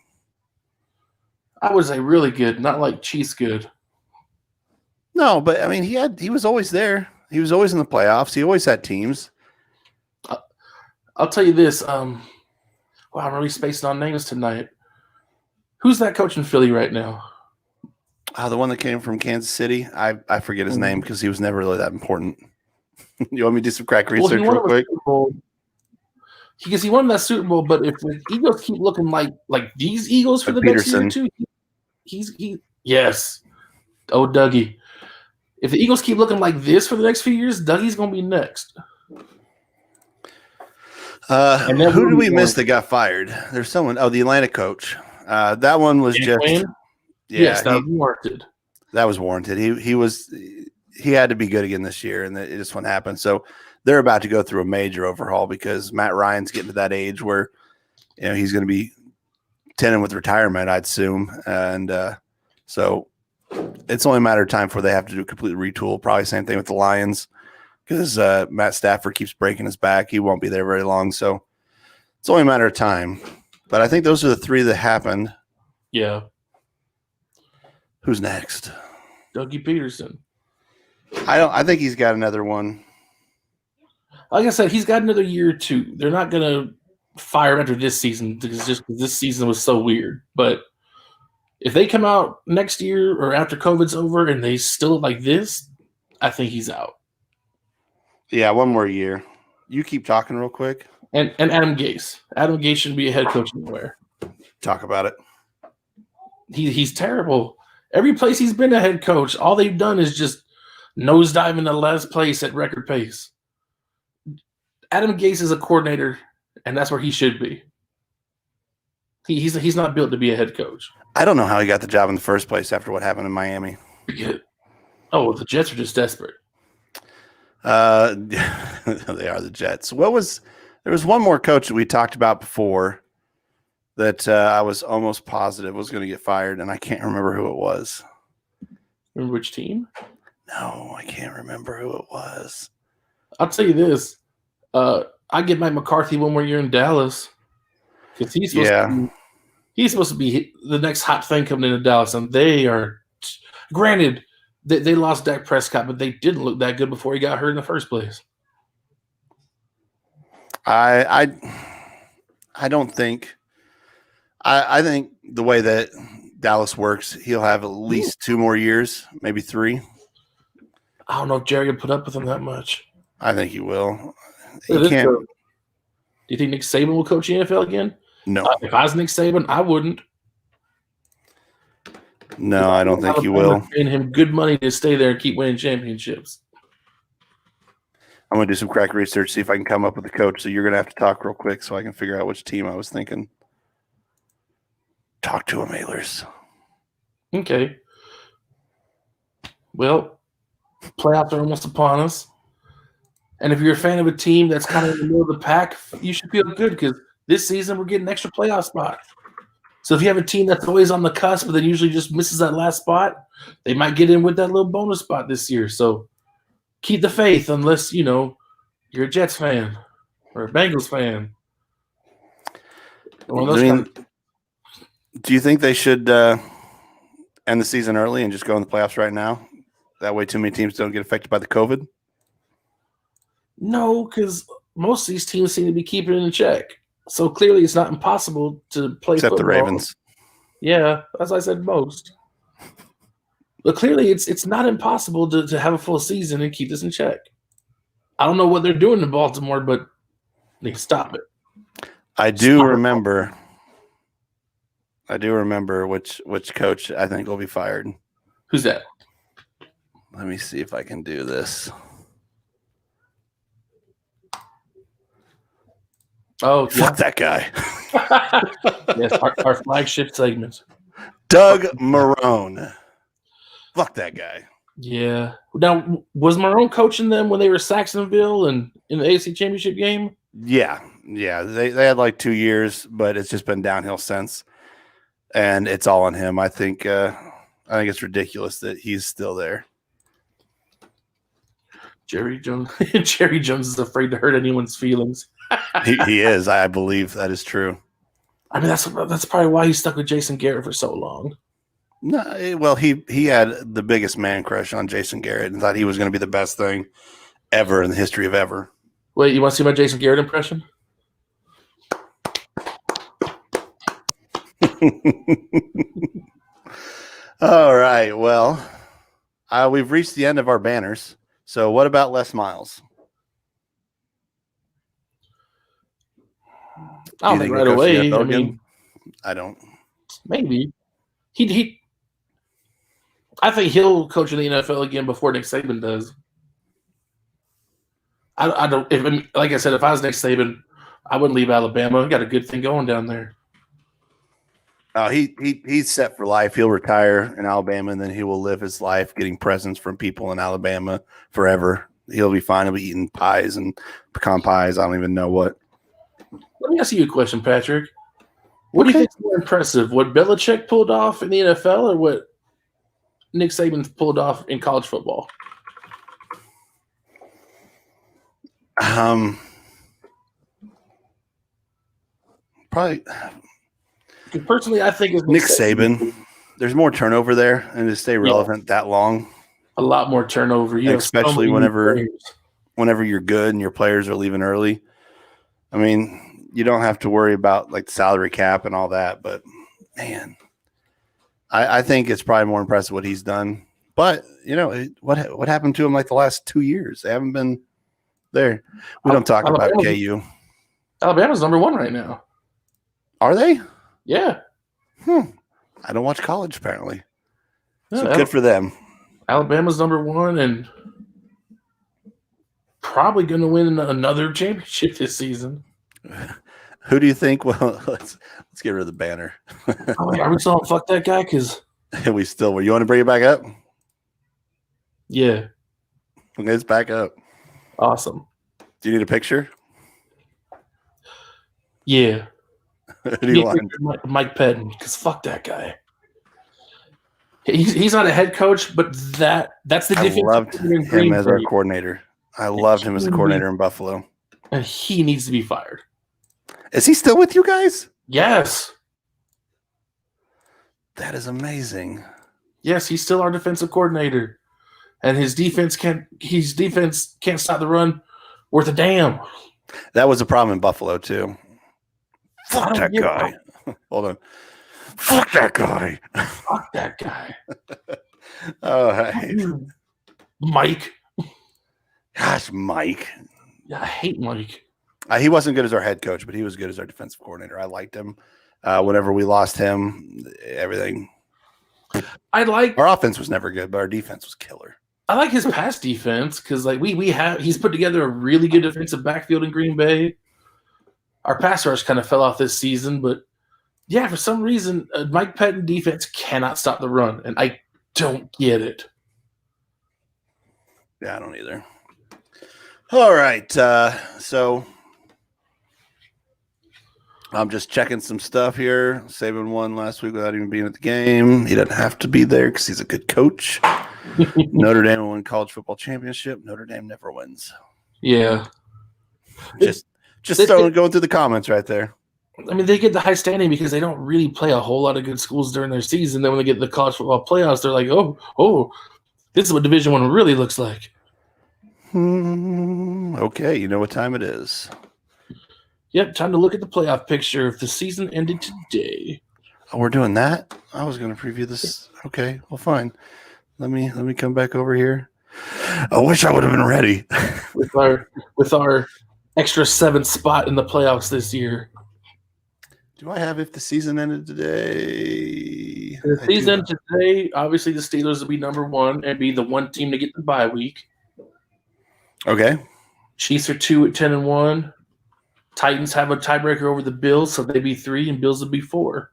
Speaker 2: I would say really good, not like Chiefs good.
Speaker 1: No, but, I mean, he was always there. He was always in the playoffs. He always had teams.
Speaker 2: I'll tell you this. Wow, I'm really spacing on names tonight. Who's that coach in Philly right now?
Speaker 1: The one that came from Kansas City. I forget his name because he was never really that important. You want me to do some crack research real quick?
Speaker 2: Because he won that Super Bowl, but if the Eagles keep looking like these Eagles for the next year or two, yes. Oh, Dougie. If the Eagles keep looking like this for the next few years, Dougie's going to be next.
Speaker 1: Who did we miss that got fired? There's someone. Oh, the Atlanta coach. That one was just.
Speaker 2: Yes, that was warranted.
Speaker 1: That was warranted. He had to be good again this year, and it just wouldn't happen. So they're about to go through a major overhaul because Matt Ryan's getting to that age where he's going to be tending with retirement, I'd assume, and so it's only a matter of time before they have to do a complete retool. Probably same thing with the Lions because Matt Stafford keeps breaking his back. He won't be there very long, so it's only a matter of time. But I think those are the three that happened.
Speaker 2: Yeah.
Speaker 1: Who's next?
Speaker 2: Dougie Peterson.
Speaker 1: I think he's got another one.
Speaker 2: Like I said, he's got another year or two. They're not going to fire after this season because this season was so weird. But if they come out next year or after COVID's over and they still look like this, I think he's out.
Speaker 1: Yeah, one more year. You keep talking real quick.
Speaker 2: And Adam Gase. Adam Gase shouldn't be a head coach anywhere.
Speaker 1: Talk about it.
Speaker 2: He's terrible. Every place he's been a head coach, all they've done is just nosedive in the last place at record pace. Adam Gase is a coordinator, and that's where he should be. He's not built to be a head coach.
Speaker 1: I don't know how he got the job in the first place after what happened in Miami.
Speaker 2: Oh, the Jets are just desperate.
Speaker 1: They are the Jets. There was one more coach that we talked about before that I was almost positive was going to get fired, and I can't remember who it was.
Speaker 2: Remember which team?
Speaker 1: No, I can't remember who it was.
Speaker 2: I'll tell you this. I give Mike McCarthy one more year in Dallas because he's supposed to be the next hot thing coming into Dallas, and they are. Granted, they lost Dak Prescott, but they didn't look that good before he got hurt in the first place.
Speaker 1: I don't think. I think the way that Dallas works, he'll have at least 2 more years, maybe 3.
Speaker 2: I don't know if Jerry will put up with him that much.
Speaker 1: I think he will.
Speaker 2: He can't. Do you think Nick Saban will coach the NFL again?
Speaker 1: No.
Speaker 2: If I was Nick Saban, I wouldn't.
Speaker 1: No, I don't think you
Speaker 2: Alabama
Speaker 1: will.
Speaker 2: paying him good money to stay there and keep winning championships.
Speaker 1: I'm going to do some crack research, see if I can come up with a coach. So you're going to have to talk real quick so I can figure out which team I was thinking. Talk to him, Ailers.
Speaker 2: Okay. Well, playoffs are almost upon us. And if you're a fan of a team that's kind of in the middle of the pack, you should feel good because this season we're getting extra playoff spots. So if you have a team that's always on the cusp, but then usually just misses that last spot, they might get in with that little bonus spot this year. So keep the faith unless, you're a Jets fan or a Bengals fan.
Speaker 1: Do you think they should end the season early and just go in the playoffs right now? That way too many teams don't get affected by the COVID?
Speaker 2: No, because most of these teams seem to be keeping it in check. So clearly it's not impossible to play
Speaker 1: Except
Speaker 2: football.
Speaker 1: the Ravens.
Speaker 2: Yeah, as I said, most. But clearly it's not impossible to have a full season and keep this in check. I don't know what they're doing in Baltimore, but they can stop it.
Speaker 1: I do remember which coach I think will be fired.
Speaker 2: Who's that?
Speaker 1: Let me see if I can do this.
Speaker 2: Oh,
Speaker 1: fuck that guy.
Speaker 2: Yes, our flagship segment.
Speaker 1: Doug Marrone. Fuck that guy.
Speaker 2: Yeah. Now, was Marrone coaching them when they were Saxonville and in the AFC Championship game?
Speaker 1: Yeah. They had like 2 years, but it's just been downhill since, and it's all on him. I think it's ridiculous that he's still there.
Speaker 2: Jerry Jones. Jerry Jones is afraid to hurt anyone's feelings.
Speaker 1: He is. I believe that is true.
Speaker 2: I mean, that's probably why he stuck with Jason Garrett for so long.
Speaker 1: No, well, he had the biggest man crush on Jason Garrett and thought he was going to be the best thing ever in the history of ever.
Speaker 2: Wait, you want to see my Jason Garrett impression?
Speaker 1: All right. Well, we've reached the end of our banners. So what about Les Miles?
Speaker 2: I don't think right away. I mean,
Speaker 1: I don't.
Speaker 2: Maybe I think he'll coach in the NFL again before Nick Saban does. I don't. Like I said, if I was Nick Saban, I wouldn't leave Alabama. He got a good thing going down there.
Speaker 1: He's set for life. He'll retire in Alabama, and then he will live his life getting presents from people in Alabama forever. He'll be fine. He'll be eating pies and pecan pies. I don't even know what.
Speaker 2: Let me ask you a question, Patrick. What do you think is more impressive? What Belichick pulled off in the NFL or what Nick Saban pulled off in college football?
Speaker 1: Probably.
Speaker 2: Personally, I think it's
Speaker 1: Nick Saban. There's more turnover there, and to stay relevant that long.
Speaker 2: A lot more turnover.
Speaker 1: Especially whenever you're good and your players are leaving early. I mean, you don't have to worry about like the salary cap and all that, but man, I think it's probably more impressive what he's done. But what happened to him like the last 2 years? They haven't been there. We don't talk about KU.
Speaker 2: Alabama's number one right now.
Speaker 1: Are they?
Speaker 2: Yeah.
Speaker 1: I don't watch college apparently. So good for them.
Speaker 2: Alabama's number one and probably going to win another championship this season.
Speaker 1: Who do you think? Well, let's get rid of the banner.
Speaker 2: Are we still on fuck that guy? Because
Speaker 1: we still were. You want to bring it back up?
Speaker 2: Yeah.
Speaker 1: Okay, it's back up.
Speaker 2: Awesome.
Speaker 1: Do you need a picture?
Speaker 2: Yeah.
Speaker 1: Who do you want?
Speaker 2: Mike Pettin, because fuck that guy. He's not a head coach, but that's the difference.
Speaker 1: I loved him as our coordinator. I loved him as a coordinator in Buffalo.
Speaker 2: And he needs to be fired.
Speaker 1: Is he still with you guys?
Speaker 2: Yes.
Speaker 1: That is amazing.
Speaker 2: Yes, he's still our defensive coordinator. And his defense can't stop the run worth a damn. That
Speaker 1: was a problem in Buffalo too. Fuck that guy. Hold on. Fuck that guy.
Speaker 2: Fuck that guy.
Speaker 1: All right.
Speaker 2: Mike.
Speaker 1: Gosh, Mike.
Speaker 2: Yeah, I hate Mike.
Speaker 1: He wasn't good as our head coach, but he was good as our defensive coordinator. I liked him. Whenever we lost him, everything. Our offense was never good, but our defense was killer.
Speaker 2: I like his pass defense because he's put together a really good defensive backfield in Green Bay. Our pass rush kind of fell off this season, but yeah, for some reason, Mike Pettin defense cannot stop the run, and I don't get it.
Speaker 1: Yeah, I don't either. All right, so I'm just checking some stuff here. Saban won last week without even being at the game. He doesn't have to be there because he's a good coach. Notre Dame won college football championship. Notre Dame never wins.
Speaker 2: Yeah.
Speaker 1: Just going through the comments right there.
Speaker 2: I mean, they get the high standing because they don't really play a whole lot of good schools during their season. Then when they get the college football playoffs, they're like, oh, this is what Division I really looks like.
Speaker 1: Okay, you know what time it is.
Speaker 2: Yep, time to look at the playoff picture if the season ended today.
Speaker 1: Oh, we're doing that? I was going to preview this. Okay, well, fine. Let me come back over here. I wish I would have been ready.
Speaker 2: with our extra 7th spot in the playoffs this year.
Speaker 1: Do I have if the season ended today?
Speaker 2: If the season ended today, obviously the Steelers will be number 1 and be the one team to get the bye week.
Speaker 1: Okay.
Speaker 2: Chiefs are 2 at 10-1. Titans have a tiebreaker over the Bills, so they'd be 3 and Bills would be 4.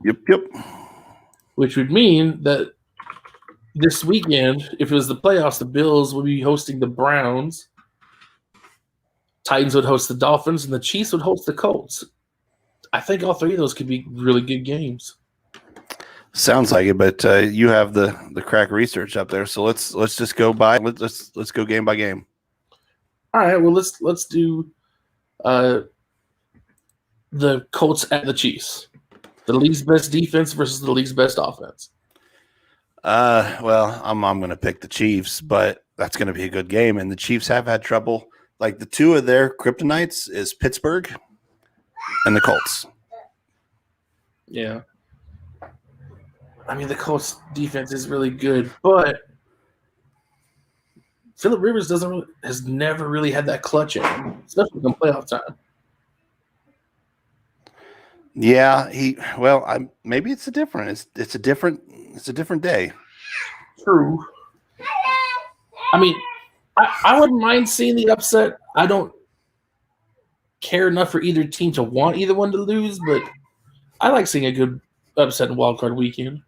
Speaker 1: Yep.
Speaker 2: Which would mean that this weekend, if it was the playoffs, the Bills would be hosting the Browns. Titans would host the Dolphins, and the Chiefs would host the Colts. I think all 3 of those could be really good games.
Speaker 1: Sounds like it, but you have the crack research up there, so let's just go by. Let's go game by game.
Speaker 2: All right. Well, let's do the Colts at the Chiefs. The league's best defense versus the league's best offense.
Speaker 1: Well, I'm going to pick the Chiefs, but that's going to be a good game. And the Chiefs have had trouble. Like the 2 of their kryptonites is Pittsburgh and the Colts.
Speaker 2: Yeah. I mean, the Colts defense is really good, but Phillip Rivers has never really had that clutch in him, especially in playoff time.
Speaker 1: Yeah, maybe it's a different. It's a different day.
Speaker 2: True. I mean, I wouldn't mind seeing the upset. I don't care enough for either team to want either one to lose, but I like seeing a good upset in Wild Card Weekend.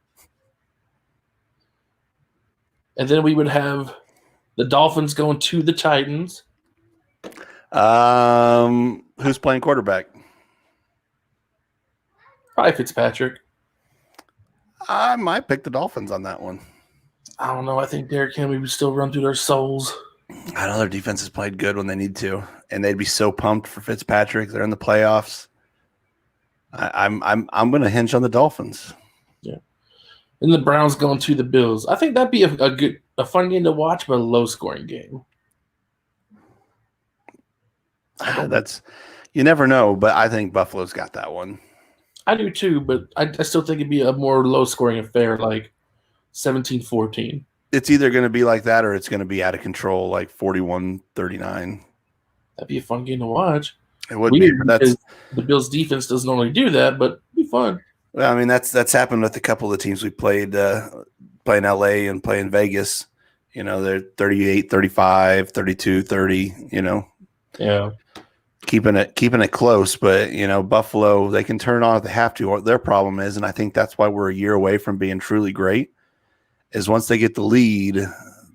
Speaker 2: And then we would have the Dolphins going to the Titans.
Speaker 1: Who's playing quarterback?
Speaker 2: Probably Fitzpatrick.
Speaker 1: I might pick the Dolphins on that one.
Speaker 2: I don't know. I think Derrick Henry would still run through their souls.
Speaker 1: I know their defense has played good when they need to, and they'd be so pumped for Fitzpatrick. They're in the playoffs. I'm going to hinge on the Dolphins.
Speaker 2: Yeah, and the Browns going to the Bills. I think that'd be a fun game to watch, but a low scoring game.
Speaker 1: You never know, but I think Buffalo's got that one.
Speaker 2: I do too, but I still think it'd be a more low scoring affair, like 17-14.
Speaker 1: It's either going to be like that or it's going to be out of control, like 41-39.
Speaker 2: That'd be a fun game to watch.
Speaker 1: It would be.
Speaker 2: Because the Bills' defense doesn't normally do that, but it'd be fun.
Speaker 1: Well, I mean, that's happened with a couple of teams we played, playing LA and playing Vegas. You know, they're 38-35, 32-30. You know,
Speaker 2: yeah,
Speaker 1: keeping it close. But you know, Buffalo, they can turn on if they have to. Their problem is, and I think that's why we're a year away from being truly great, is once they get the lead,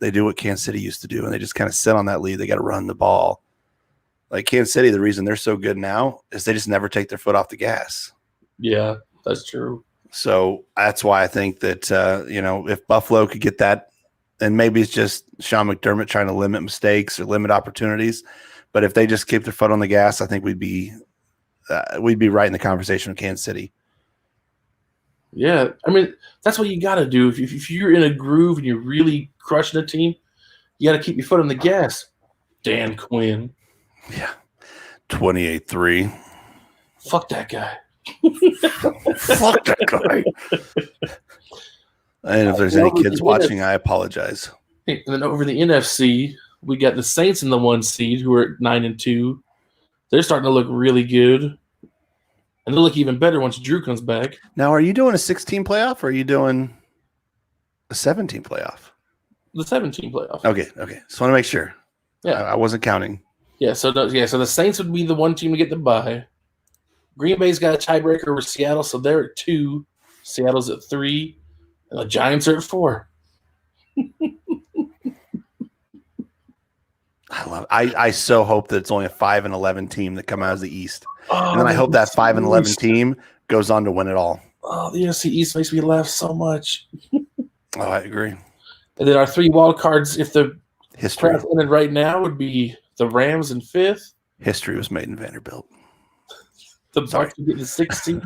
Speaker 1: they do what Kansas City used to do, and they just kind of sit on that lead. They got to run the ball. Like Kansas City, the reason they're so good now is they just never take their foot off the gas.
Speaker 2: Yeah, that's true.
Speaker 1: So that's why I think that, if Buffalo could get that, and maybe it's just Sean McDermott trying to limit mistakes or limit opportunities. But if they just keep their foot on the gas, I think we'd be right in the conversation with Kansas City.
Speaker 2: Yeah, I mean, that's what you got to do. If you're in a groove and you're really crushing a team, you got to keep your foot on the gas. Dan Quinn.
Speaker 1: Yeah, 28-3.
Speaker 2: Fuck that guy.
Speaker 1: Fuck that guy. And if there's any kids watching, I apologize.
Speaker 2: And then over the NFC, we got the Saints in the 1 seed who are at 9-2. They're starting to look really good. And they'll look even better once Drew comes back.
Speaker 1: Now, are you doing a 16 playoff or are you doing a 17 playoff?
Speaker 2: The 17 playoff.
Speaker 1: Okay. Just want to make sure.
Speaker 2: Yeah.
Speaker 1: I wasn't counting.
Speaker 2: Yeah, so the Saints would be the one team to get the bye. Green Bay's got a tiebreaker over Seattle, so they're at 2. Seattle's at 3. And the Giants are at 4.
Speaker 1: I so hope that it's only a 5-11 team that come out of the East. And then I hope that 5-11 team goes on to win it all.
Speaker 2: Oh, the NFC East makes me laugh so much.
Speaker 1: Oh, I agree.
Speaker 2: And then our 3 wild cards, if the
Speaker 1: History
Speaker 2: crap ended right now, would be the Rams in 5th.
Speaker 1: History was made in Vanderbilt.
Speaker 2: The Bucs would get the 6th seed.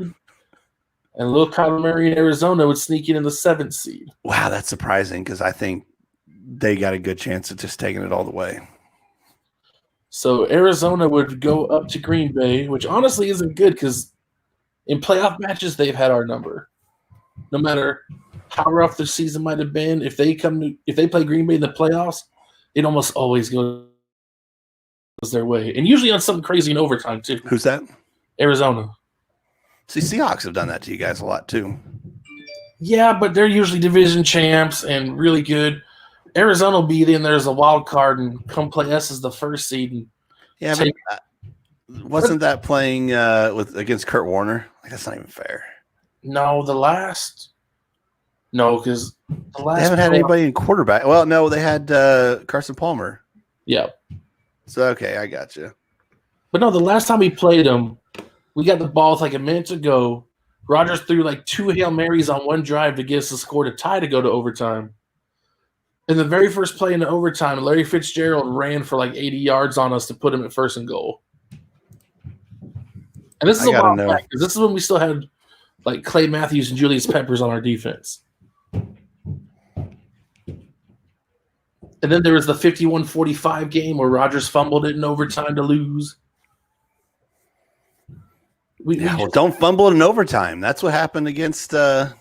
Speaker 2: And little Kyler Murray in Arizona would sneak in the 7th seed.
Speaker 1: Wow, that's surprising because I think they got a good chance of just taking it all the way.
Speaker 2: So Arizona would go up to Green Bay, which honestly isn't good because in playoff matches they've had our number. No matter how rough the season might have been, if they play Green Bay in the playoffs, it almost always goes their way, and usually on something crazy in overtime too.
Speaker 1: Who's that?
Speaker 2: Arizona.
Speaker 1: See, Seahawks have done that to you guys a lot too.
Speaker 2: Yeah, but they're usually division champs and really good. Arizona will be in there as a wild card and come play us as the 1st seed. And
Speaker 1: yeah, but wasn't that playing against Kurt Warner? Like, that's not even fair.
Speaker 2: No, because the last
Speaker 1: they haven't had anybody in quarterback. Well, no, they had Carson Palmer.
Speaker 2: Yeah.
Speaker 1: So okay, I got you.
Speaker 2: But no, the last time we played them, we got the ball with like a minute to go. Rodgers threw like 2 Hail Marys on one drive to get us the score to tie to go to overtime. In the very first play in the overtime, Larry Fitzgerald ran for like 80 yards on us to put him at 1st and goal. And this is a while back because this is when we still had like Clay Matthews and Julius Peppers on our defense. And then there was the 51-45 game where Rodgers fumbled it in overtime to lose.
Speaker 1: Don't fumble it in overtime. That's what happened against
Speaker 2: the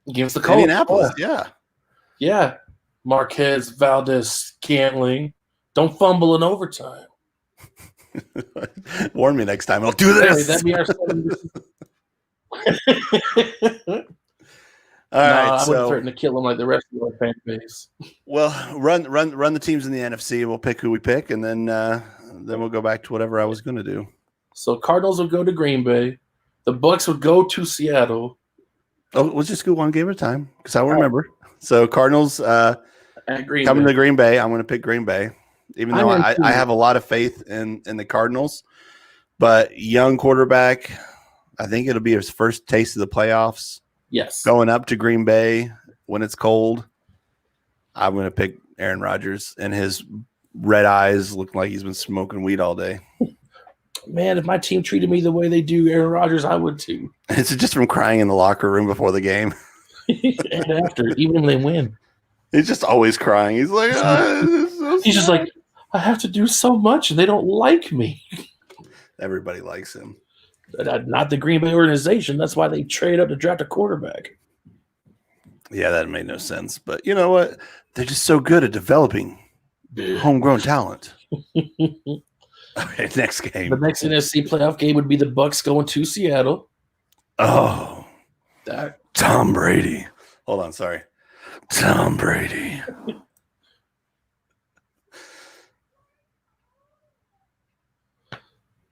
Speaker 2: Colts.
Speaker 1: Indianapolis. Yeah.
Speaker 2: Marquez, Valdez, Scantling. Don't fumble in overtime.
Speaker 1: Warn me next time. I'll do this.
Speaker 2: That'd be our
Speaker 1: All right,
Speaker 2: I wouldn't threaten to kill him like the rest of our fan base.
Speaker 1: Well, run the teams in the NFC. We'll pick who we pick, and then we'll go back to whatever I was going to do. So
Speaker 2: Cardinals would go to Green Bay. The Bucs would go to Seattle.
Speaker 1: Oh, let's just go one game at a time because I will remember. So Cardinals coming to Green Bay. I'm going to pick Green Bay, even though I have a lot of faith in the Cardinals. But young quarterback, I think it'll be his first taste of the playoffs.
Speaker 2: Yes.
Speaker 1: Going up to Green Bay when it's cold. I'm going to pick Aaron Rodgers, and his red eyes look like he's been smoking weed all day.
Speaker 2: Man, if my team treated me the way they do Aaron Rodgers, I would too.
Speaker 1: It's just from crying in the locker room before the game.
Speaker 2: And after, even when they win.
Speaker 1: He's just always crying. He's like,
Speaker 2: he's just like, I have to do so much and they don't like me.
Speaker 1: Everybody likes him.
Speaker 2: Not the Green Bay organization. That's why they trade up to draft a quarterback.
Speaker 1: Yeah, that made no sense. But you know what? They're just so good at developing homegrown talent. Okay, next game.
Speaker 2: The next NFC playoff game would be the Bucs going to Seattle.
Speaker 1: Oh, Tom Brady. Hold on, sorry. Tom Brady.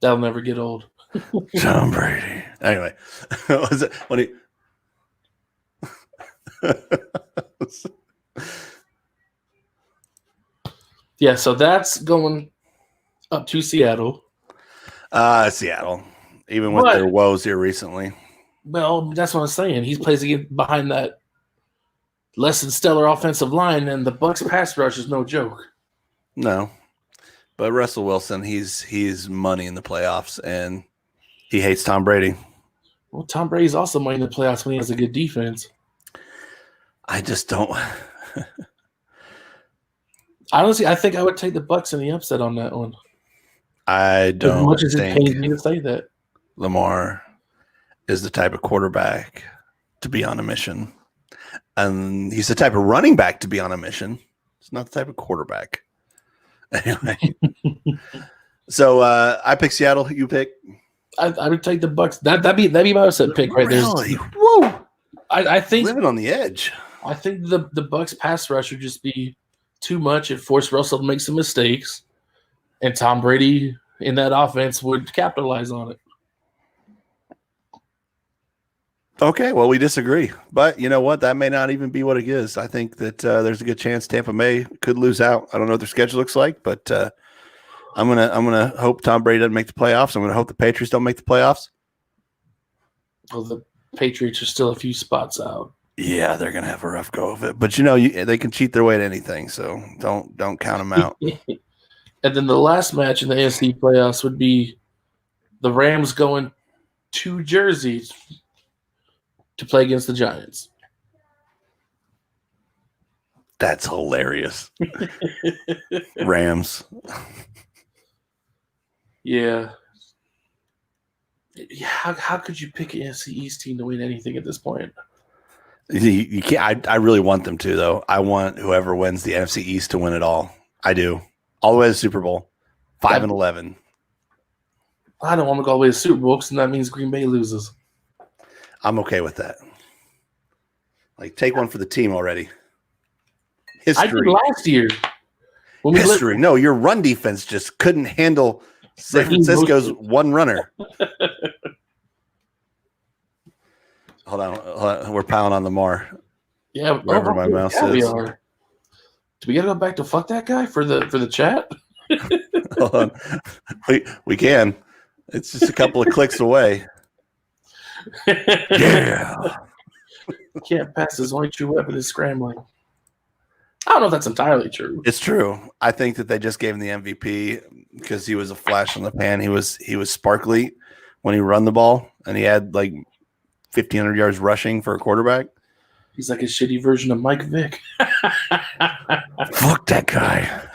Speaker 2: That'll never get old.
Speaker 1: Tom Brady. Anyway, was it when he?
Speaker 2: Yeah, so that's going up to Seattle.
Speaker 1: Seattle, even with their woes here recently.
Speaker 2: Well, that's what I'm saying. He plays behind that less than stellar offensive line, and the Bucs pass rush is no joke.
Speaker 1: No, but Russell Wilson, he's money in the playoffs, and he hates Tom Brady.
Speaker 2: Well, Tom Brady's also money in the playoffs when he has a good defense.
Speaker 1: I just don't.
Speaker 2: Honestly, I think I would take the Bucs in the upset on that one.
Speaker 1: I don't.
Speaker 2: As much as it pains me to say that,
Speaker 1: Lamar is the type of quarterback to be on a mission, and he's the type of running back to be on a mission. It's not the type of quarterback. Anyway, so I pick Seattle. You pick.
Speaker 2: I would take the Bucks. That'd be my upset pick right there.
Speaker 1: Really? Woo!
Speaker 2: I think
Speaker 1: Living on the edge.
Speaker 2: I think the Bucks pass rush would just be too much and force Russell to make some mistakes, and Tom Brady in that offense would capitalize on it.
Speaker 1: Okay, well, we disagree, but you know what? That may not even be what it is. I think that there's a good chance Tampa Bay could lose out. I don't know what their schedule looks like, but I'm gonna hope Tom Brady doesn't make the playoffs. I'm gonna hope the Patriots don't make the playoffs.
Speaker 2: Well, the Patriots are still a few spots out.
Speaker 1: Yeah, they're gonna have a rough go of it, but they can cheat their way to anything, so don't count them out.
Speaker 2: And then the last match in the AFC playoffs would be the Rams going to Jersey to play against the Giants.
Speaker 1: That's hilarious. Rams.
Speaker 2: Yeah. How could you pick an NFC East team to win anything at this point?
Speaker 1: You can't. I really want them to, though. I want whoever wins the NFC East to win it all. I do. All the way to the Super Bowl. 5-11.
Speaker 2: I don't want to go all the way to the Super Bowl because that means Green Bay loses.
Speaker 1: I'm okay with that. Like, take one for the team already. History.
Speaker 2: I did last year.
Speaker 1: History. No, your run defense just couldn't handle San Francisco's one runner. Hold on. We're piling on Lamar.
Speaker 2: Yeah,
Speaker 1: wherever my mouse is.
Speaker 2: We are. Do we got to go back to fuck that guy for the chat?
Speaker 1: Hold on. We can. It's just a couple of clicks away. Yeah.
Speaker 2: Can't pass his only true weapon is scrambling. I don't know if that's entirely true.
Speaker 1: It's true. I think that they just gave him the MVP because he was a flash in the pan. He was sparkly when he run the ball, and he had like 1,500 yards rushing for a quarterback.
Speaker 2: He's like a shitty version of Mike Vick.
Speaker 1: Fuck that guy.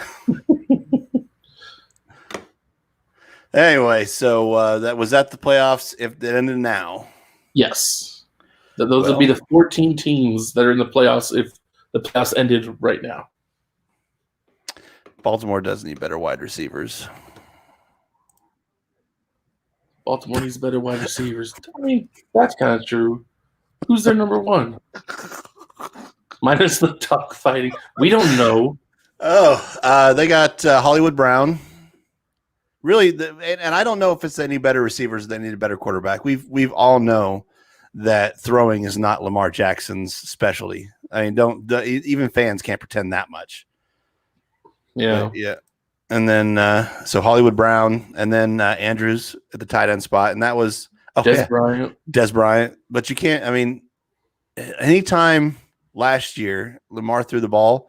Speaker 1: Anyway, so that was at the playoffs. If it ended now,
Speaker 2: yes. Those would be the 14 teams that are in the playoffs if the playoffs ended right now.
Speaker 1: Baltimore does need better wide receivers.
Speaker 2: Baltimore needs better wide receivers. I mean, that's kind of true. Who's their number one? Minus the dog fighting. We don't know.
Speaker 1: They got Hollywood Brown. Really, and I don't know if it's any better receivers. They need a better quarterback. We've all know that throwing is not Lamar Jackson's specialty. I mean, even fans can't pretend that much.
Speaker 2: Yeah.
Speaker 1: But, yeah. And then, so Hollywood Brown, and then Andrews at the tight end spot. And that was
Speaker 2: Des
Speaker 1: Bryant. But you can't, I mean, anytime last year Lamar threw the ball,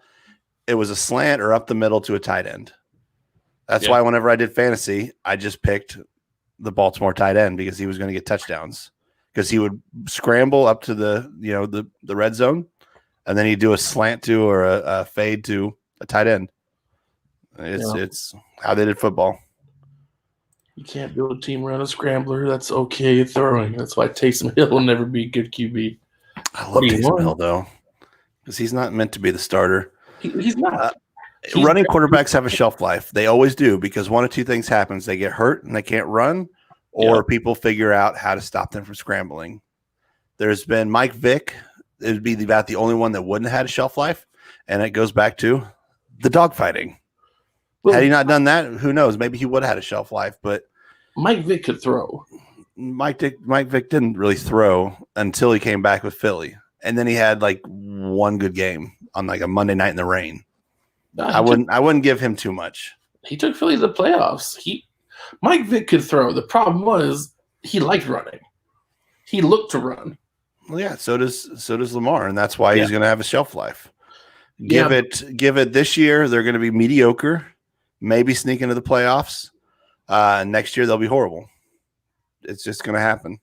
Speaker 1: it was a slant or up the middle to a tight end. That's why whenever I did fantasy, I just picked the Baltimore tight end because he was going to get touchdowns. Because he would scramble up to the red zone, and then he'd do a slant to or a fade to a tight end. It's how they did football.
Speaker 2: You can't build a team around a scrambler that's okay at throwing. That's why Taysom Hill will never be a good QB.
Speaker 1: I love Taysom Hill, though, because he's not meant to be the starter.
Speaker 2: He's not.
Speaker 1: Running quarterbacks have a shelf life. They always do, because one of two things happens. They get hurt and they can't run, or people figure out how to stop them from scrambling. There's been Mike Vick. It would be about the only one that wouldn't have had a shelf life, and it goes back to the dogfighting. Had he not done that, who knows? Maybe he would have had a shelf life, but
Speaker 2: Mike Vick could throw.
Speaker 1: Mike Vick didn't really throw until he came back with Philly, and then he had like one good game on like a Monday night in the rain. I wouldn't give him too much.
Speaker 2: He took Philly to the playoffs. Mike Vick could throw. The problem was he liked running. He looked to run.
Speaker 1: Well, yeah, so does Lamar, and that's why he's going to have a shelf life. Give it this year. They're going to be mediocre, maybe sneak into the playoffs. Next year they'll be horrible. It's just going to happen.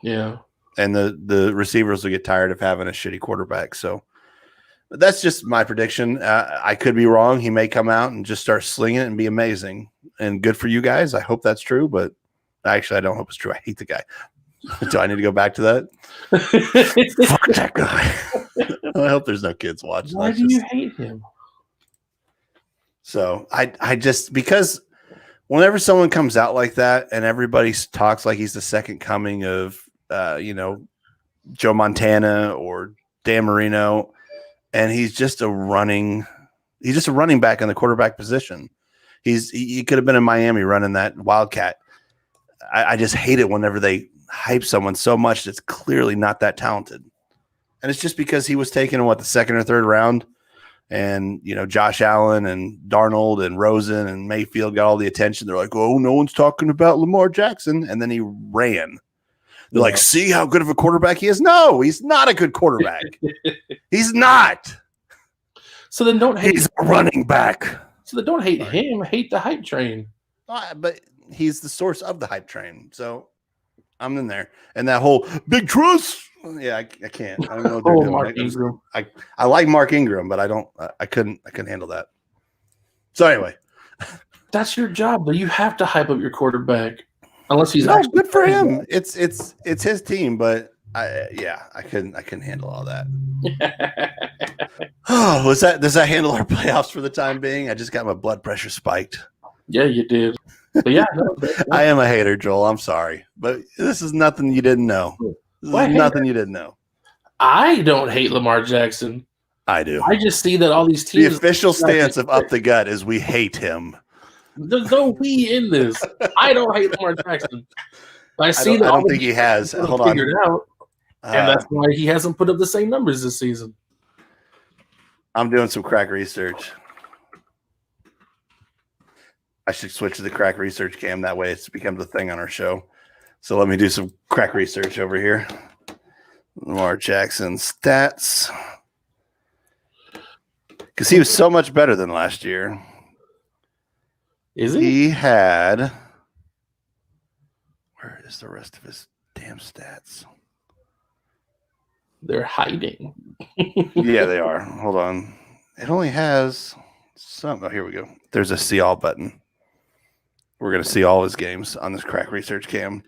Speaker 2: Yeah,
Speaker 1: and the receivers will get tired of having a shitty quarterback. So that's just my prediction. I could be wrong. He may come out and just start slinging it and be amazing. And good for you guys. I hope that's true, but actually, I don't hope it's true. I hate the guy. Do I need to go back to that? Fuck that guy. I hope there's no kids watching.
Speaker 2: Why do you hate him?
Speaker 1: So I just, because whenever someone comes out like that and everybody talks like he's the second coming of, Joe Montana or Dan Marino, and he's just a running back in the quarterback position. He could have been in Miami running that Wildcat. I just hate it whenever they hype someone so much that's clearly not that talented. And it's just because he was taken in the second or third round, and Josh Allen and Darnold and Rosen and Mayfield got all the attention. They're like, "Oh, no one's talking about Lamar Jackson," and then he ran. They're like, "See how good of a quarterback he is?" No, he's not a good quarterback. He's not.
Speaker 2: So then don't hate.
Speaker 1: He's a running back.
Speaker 2: So then don't hate him. Hate the hype train.
Speaker 1: But he's the source of the hype train. So I'm in there. And that whole big trust. Yeah, I can't. I don't know what they're doing.
Speaker 2: Mark Ingram.
Speaker 1: I like Mark Ingram, but I couldn't handle that. So anyway,
Speaker 2: that's your job, but you have to hype up your quarterback, unless he's
Speaker 1: good for him. It's his team, but I couldn't handle all that. Oh, does that handle our playoffs for the time being? I just got my blood pressure spiked.
Speaker 2: Yeah, you did. But yeah,
Speaker 1: I am a hater, Joel. I'm sorry, but this is nothing you didn't know. Nothing you didn't know.
Speaker 2: I don't hate Lamar Jackson.
Speaker 1: I do.
Speaker 2: I just see that all these teams.
Speaker 1: The official stance of Up the Gut is we hate him.
Speaker 2: There's no we in this. I don't hate Lamar Jackson. I see that.
Speaker 1: I don't think he has. Hold on.
Speaker 2: Figured out, and that's why he hasn't put up the same numbers this season.
Speaker 1: I'm doing some crack research. I should switch to the crack research cam. That way it becomes a thing on our show. So let me do some crack research over here. Lamar Jackson stats. Because he was so much better than last year.
Speaker 2: Is he?
Speaker 1: He had. Where is the rest of his damn stats?
Speaker 2: They're hiding.
Speaker 1: Yeah, they are. Hold on. It only has some. Oh, here we go. There's a see all button. We're going to see all his games on this crack research cam.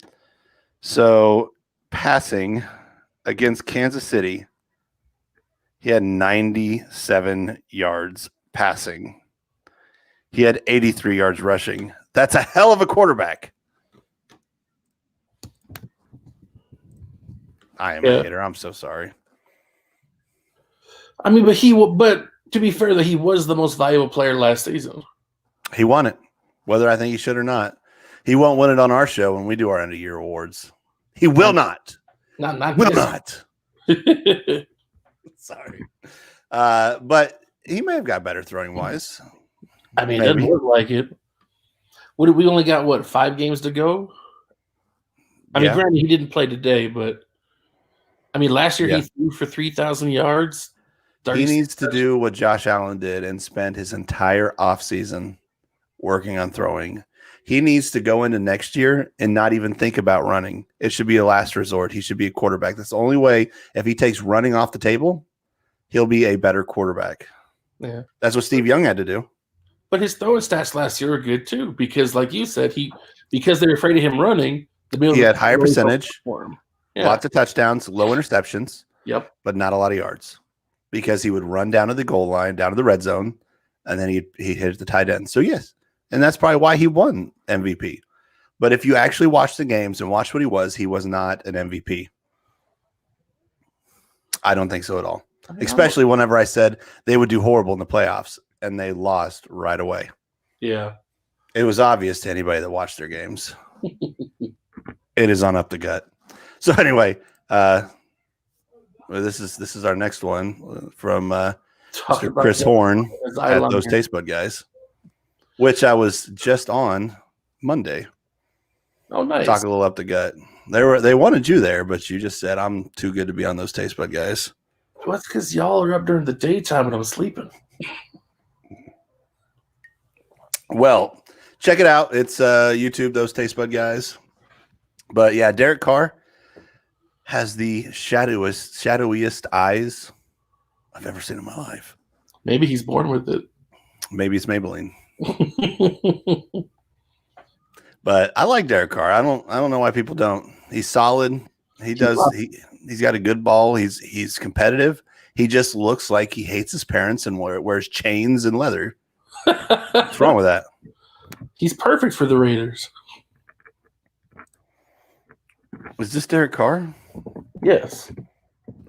Speaker 1: So, passing against Kansas City, he had 97 yards passing. He had 83 yards rushing. That's a hell of a quarterback. I am a hater. I'm so sorry.
Speaker 2: I mean, but to be fair, that he was the most valuable player last season. He
Speaker 1: won it, whether I think he should or not. He won't win it on our show when we do our end of year awards. He will not.
Speaker 2: Not
Speaker 1: will not. Sorry. But he may have got better throwing wise.
Speaker 2: I mean, it doesn't look like it. We only got 5 games to go? I mean, granted, he didn't play today, but I mean, last year he threw for 3,000 yards.
Speaker 1: He needs to do what Josh Allen did and spend his entire offseason working on throwing. He needs to go into next year and not even think about running. It should be a last resort. He should be a quarterback. That's the only way. If he takes running off the table, he'll be a better quarterback.
Speaker 2: Yeah, that's
Speaker 1: what Steve Young had to do.
Speaker 2: But his throwing stats last year were good too, because like you said, because they were afraid of him running.
Speaker 1: He had higher percentage,
Speaker 2: yeah.
Speaker 1: Lots of touchdowns, low interceptions.
Speaker 2: Yep,
Speaker 1: but not a lot of yards because he would run down to the goal line, down to the red zone, and then he hit the tight end. So yes. And that's probably why he won MVP. But if you actually watch the games and watch what he was not an MVP. I don't think so at all. Especially whenever I said they would do horrible in the playoffs, and they lost right away.
Speaker 2: Yeah.
Speaker 1: It was obvious to anybody that watched their games. It is on Up the Gut. So anyway, this is our next one from Chris Horn at Those Taste Bud Guys. Which I was just on Monday.
Speaker 2: Oh, nice.
Speaker 1: Talk a little Up the Gut. They wanted you there, but you just said I'm too good to be on Those Taste Bud Guys.
Speaker 2: Well, that's because y'all are up during the daytime when I'm sleeping.
Speaker 1: Well, check it out. It's YouTube, Those Taste Bud Guys. But yeah, Derek Carr has the shadowiest eyes I've ever seen in my life.
Speaker 2: Maybe he's born with it.
Speaker 1: Maybe it's Maybelline. But I like Derek Carr. I don't know why people don't. He's solid. He's got a good ball. He's competitive. He just looks like he hates his parents and wears chains and leather. What's wrong with that?
Speaker 2: He's perfect for the Raiders.
Speaker 1: Was this Derek Carr?
Speaker 2: Yes.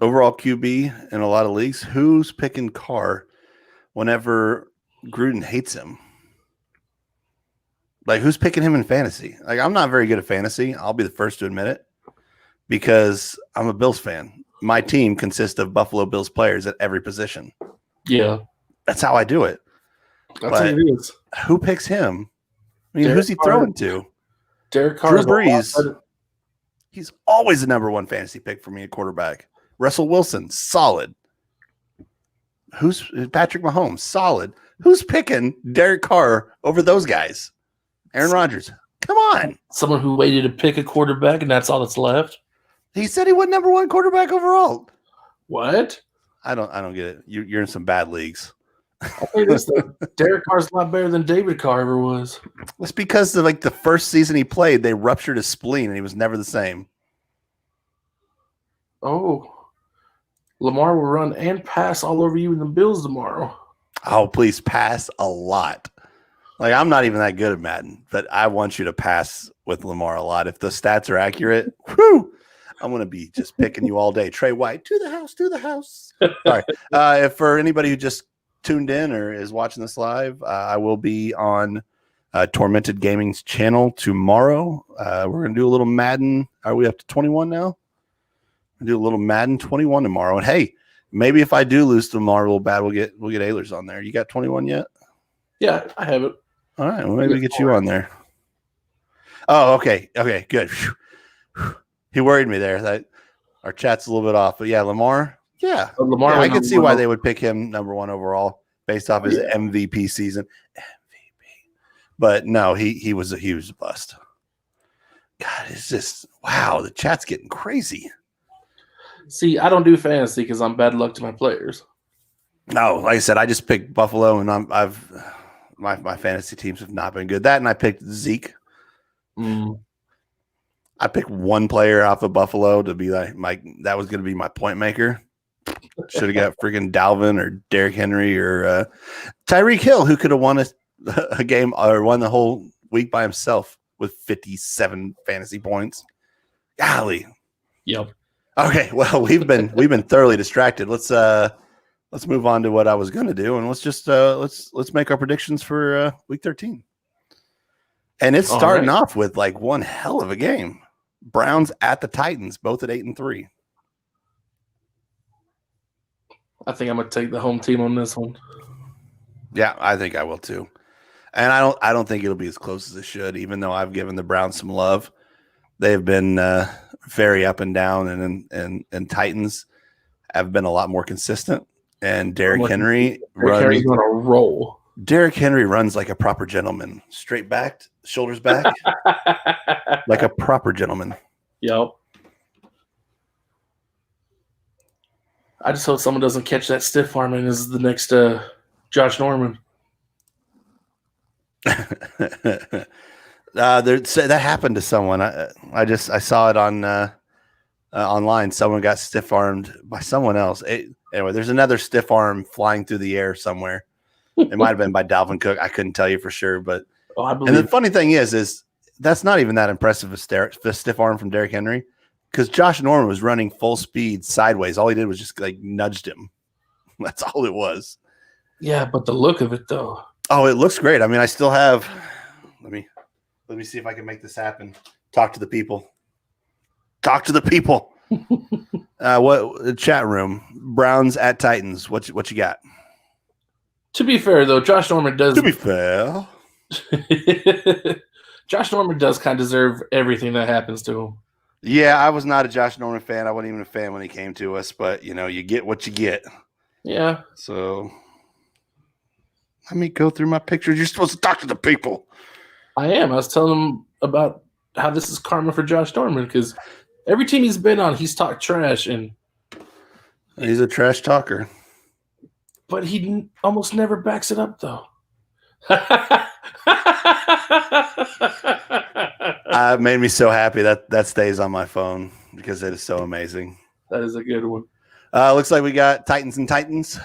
Speaker 1: Overall QB in a lot of leagues. Who's picking Carr whenever Gruden hates him? Like, who's picking him in fantasy? Like, I'm not very good at fantasy. I'll be the first to admit it because I'm a Bills fan. My team consists of Buffalo Bills players at every position.
Speaker 2: Yeah.
Speaker 1: That's how I do it.
Speaker 2: That's what it is.
Speaker 1: Who picks him? I mean,
Speaker 2: Derek
Speaker 1: who's he
Speaker 2: Carr.
Speaker 1: throwing to?
Speaker 2: Derek Carr.
Speaker 1: Drew Brees. He's always the number one fantasy pick for me at quarterback. Russell Wilson, solid. Who's Patrick Mahomes? Solid. Who's picking Derek Carr over those guys? Aaron Rodgers. Come on.
Speaker 2: Someone who waited to pick a quarterback, and that's all that's left.
Speaker 1: He said he was number one quarterback overall.
Speaker 2: What?
Speaker 1: I don't get it. You're in some bad leagues.
Speaker 2: I'll tell you this, though. Derek Carr's a lot better than David Carr ever was.
Speaker 1: It's because of like the first season he played, they ruptured his spleen and he was never the same.
Speaker 2: Oh. Lamar will run and pass all over you in the Bills tomorrow.
Speaker 1: Oh, please pass a lot. Like, I'm not even that good at Madden, but I want you to pass with Lamar a lot. If the stats are accurate, whew, I'm going to be just picking you all day. Trey White, to the house, to the house. Sorry. If for anybody who just tuned in or is watching this live, I will be on Tormented Gaming's channel tomorrow. We're going to do a little Madden. Are we up to 21 now? We'll do a little Madden 21 tomorrow. And hey, maybe if I do lose tomorrow real bad, we'll get Ahlers on there. You got 21 yet?
Speaker 2: Yeah, I have it.
Speaker 1: All right, well, maybe we get you on there. Oh, okay. Okay, good. He worried me there. That our chat's a little bit off. But yeah, Lamar. Yeah.
Speaker 2: Lamar,
Speaker 1: I can see why they would pick him number one overall based off his MVP season. MVP. But no, he was a bust. God, it's just wow, the chat's getting crazy.
Speaker 2: See, I don't do fantasy because I'm bad luck to my players.
Speaker 1: No, like I said, I just picked Buffalo, and my fantasy teams have not been good. That, and I picked Zeke. I picked one player off of Buffalo to be like that was going to be my point maker. Should have got freaking Dalvin or Derrick Henry or Tyreek Hill, who could have won a game or won the whole week by himself with 57 fantasy points. Golly.
Speaker 2: Yep.
Speaker 1: Okay, well, we've been thoroughly distracted. Let's move on to what I was going to do, and let's just let's make our predictions for week 13. And it's starting off with like one hell of a game. Browns at the Titans, both at 8-3.
Speaker 2: I think I'm gonna take the home team on this one.
Speaker 1: Yeah, I think I will too. And I don't think it'll be as close as it should, even though I've given the Browns some love. They've been very up and down, and Titans have been a lot more consistent. And Derrick Henry's
Speaker 2: on a roll.
Speaker 1: Derrick Henry runs like a proper gentleman, straight backed, shoulders back, like a proper gentleman.
Speaker 2: Yep. I just hope someone doesn't catch that stiff arm and is the next Josh Norman.
Speaker 1: That happened to someone. I saw it on online. Someone got stiff armed by someone else. Anyway, there's another stiff arm flying through the air somewhere. It might have been by Dalvin Cook. I couldn't tell you for sure, but and the funny thing is that's not even that impressive a stiff arm from Derrick Henry, because Josh Norman was running full speed sideways. All he did was just like nudged him. That's all it was.
Speaker 2: Yeah, but the look of it though.
Speaker 1: Oh, it looks great. I mean, I still have. Let me see if I can make this happen. Talk to the people. Talk to the people. What chat room? Browns at Titans. What you got?
Speaker 2: To be fair, though, Josh Norman does.
Speaker 1: To be fair,
Speaker 2: Josh Norman does kind of deserve everything that happens to him.
Speaker 1: Yeah, I was not a Josh Norman fan. I wasn't even a fan when he came to us, but you get what you get.
Speaker 2: Yeah.
Speaker 1: So let me go through my pictures. You're supposed to talk to the people.
Speaker 2: I am. I was telling him about how this is karma for Josh Norman because every team he's been on, he's talked trash, and
Speaker 1: he's a trash talker.
Speaker 2: But he almost never backs it up, though.
Speaker 1: It made me so happy that stays on my phone because it is so amazing.
Speaker 2: That is a good one.
Speaker 1: Looks like we got Titans and Titans.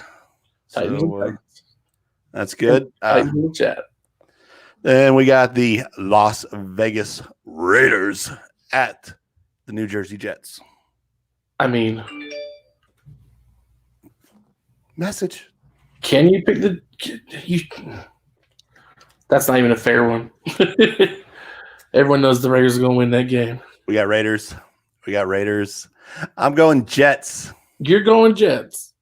Speaker 2: Titans.
Speaker 1: That's good.
Speaker 2: Titans in the chat.
Speaker 1: And we got the Las Vegas Raiders at the New Jersey Jets.
Speaker 2: I mean,
Speaker 1: Message.
Speaker 2: can you pick the? That's not even a fair one. Everyone knows the Raiders are going to win that game.
Speaker 1: We got Raiders. I'm going Jets.
Speaker 2: You're going Jets.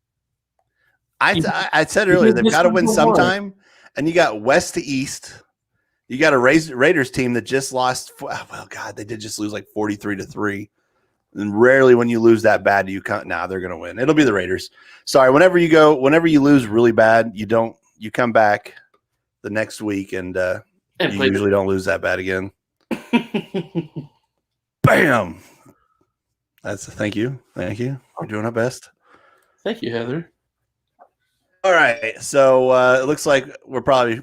Speaker 1: I said earlier, they've got to win sometime. And you got west to east. You got a Raiders team that just lost. Well, God, they did just lose like 43-3. And rarely when you lose that bad, you come. Nah, they're going to win. It'll be the Raiders. Sorry, whenever you lose really bad, you come back the next week and you usually don't lose that bad again. Bam. Thank you. We're doing our best.
Speaker 2: Thank you, Heather.
Speaker 1: All right. So it looks like we're probably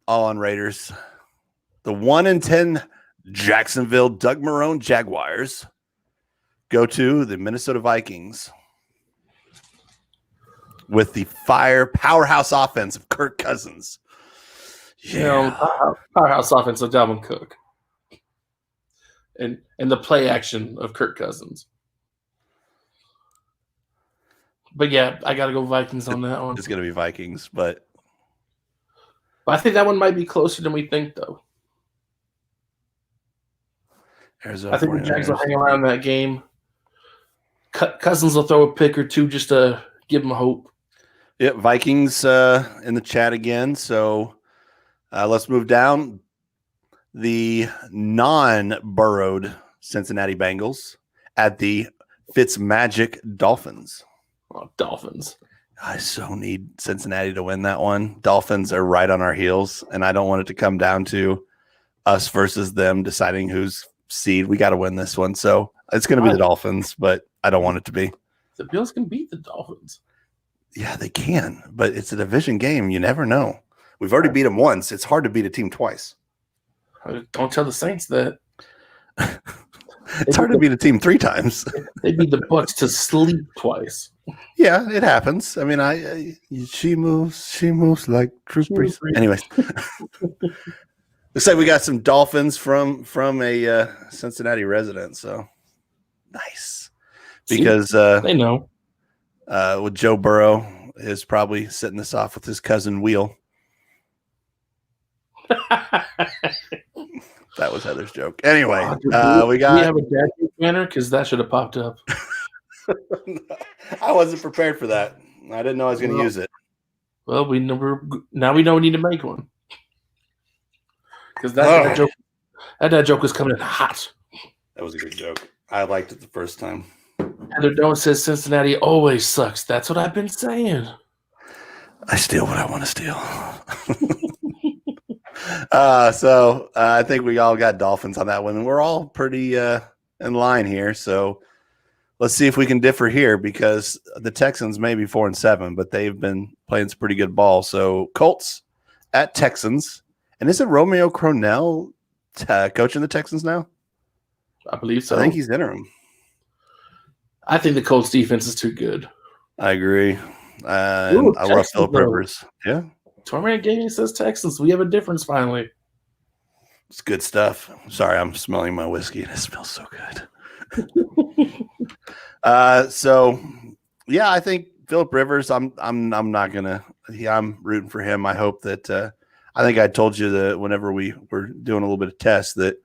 Speaker 1: all on Raiders. The 1-10 Jacksonville Doug Marrone Jaguars go to the Minnesota Vikings with the powerhouse offense of Kirk Cousins.
Speaker 2: Yeah. Powerhouse offense of Dalvin Cook. And the play action of Kirk Cousins. But yeah, I got to go Vikings on that one.
Speaker 1: It's going to be Vikings, but
Speaker 2: I think that one might be closer than we think, though.
Speaker 1: Arizona,
Speaker 2: I think the Jags will hang around that game. Cousins will throw a pick or two just to give them hope.
Speaker 1: Yep, Vikings in the chat again. So let's move down. The non-burrowed Cincinnati Bengals at the Fitzmagic Dolphins.
Speaker 2: Oh, Dolphins.
Speaker 1: I so need Cincinnati to win that one. Dolphins are right on our heels, and I don't want it to come down to us versus them deciding who's seed. We got to win this one. So it's going to be the Dolphins, but I don't want it to be.
Speaker 2: The Bills can beat the Dolphins.
Speaker 1: Yeah, they can, but it's a division game. You never know. We've already beat them once. It's hard to beat a team twice.
Speaker 2: Don't tell the Saints that.
Speaker 1: It's hard to beat a team 3 times.
Speaker 2: They beat the Bucks to sleep twice.
Speaker 1: Yeah, it happens. I mean, she moves like Truth Priest. Anyways, looks like we got some Dolphins from a Cincinnati resident. So nice, because
Speaker 2: they know
Speaker 1: with Joe Burrow is probably setting this off with his cousin Wheel. That was Heather's joke. Anyway, we have
Speaker 2: a dad banner because that should have popped up.
Speaker 1: I wasn't prepared for that. I didn't know I was going to use it.
Speaker 2: Well, we know we need to make one because that joke was coming in hot.
Speaker 1: That was a good joke. I liked it the first time.
Speaker 2: Heather Doan says Cincinnati always sucks. That's what I've been saying.
Speaker 1: I steal what I want to steal. So I think we all got Dolphins on that one, and we're all pretty in line here. So let's see if we can differ here, because the Texans may be 4-7, but they've been playing some pretty good ball. So Colts at Texans, and is it Romeo Crennel coaching the Texans now?
Speaker 2: I believe so.
Speaker 1: I think he's interim.
Speaker 2: I think the Colts defense is too good.
Speaker 1: I agree. I love Philip Rivers. Yeah.
Speaker 2: Torment Gaming says Texans. We have a difference finally.
Speaker 1: It's good stuff. Sorry, I'm smelling my whiskey and it smells so good. So yeah, I think Philip Rivers. I'm not gonna. I'm rooting for him. I hope that. I think I told you that whenever we were doing a little bit of tests that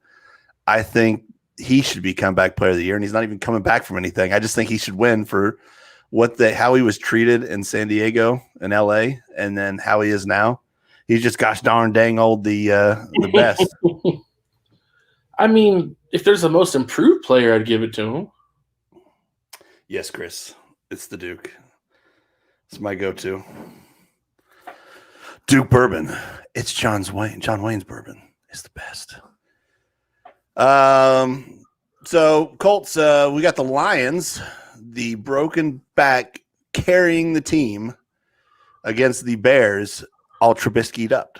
Speaker 1: I think he should be comeback player of the year, and he's not even coming back from anything. I just think he should win for how he was treated in San Diego and LA, and then how he is now. He's just gosh darn dang old the best.
Speaker 2: I mean, if there's a most improved player, I'd give it to him.
Speaker 1: Yes, Chris. It's the Duke. It's my go-to. Duke bourbon. It's John Wayne's bourbon. It's the best. So Colts, we got the Lions, the broken back carrying the team against the Bears, all Trubisky'd up.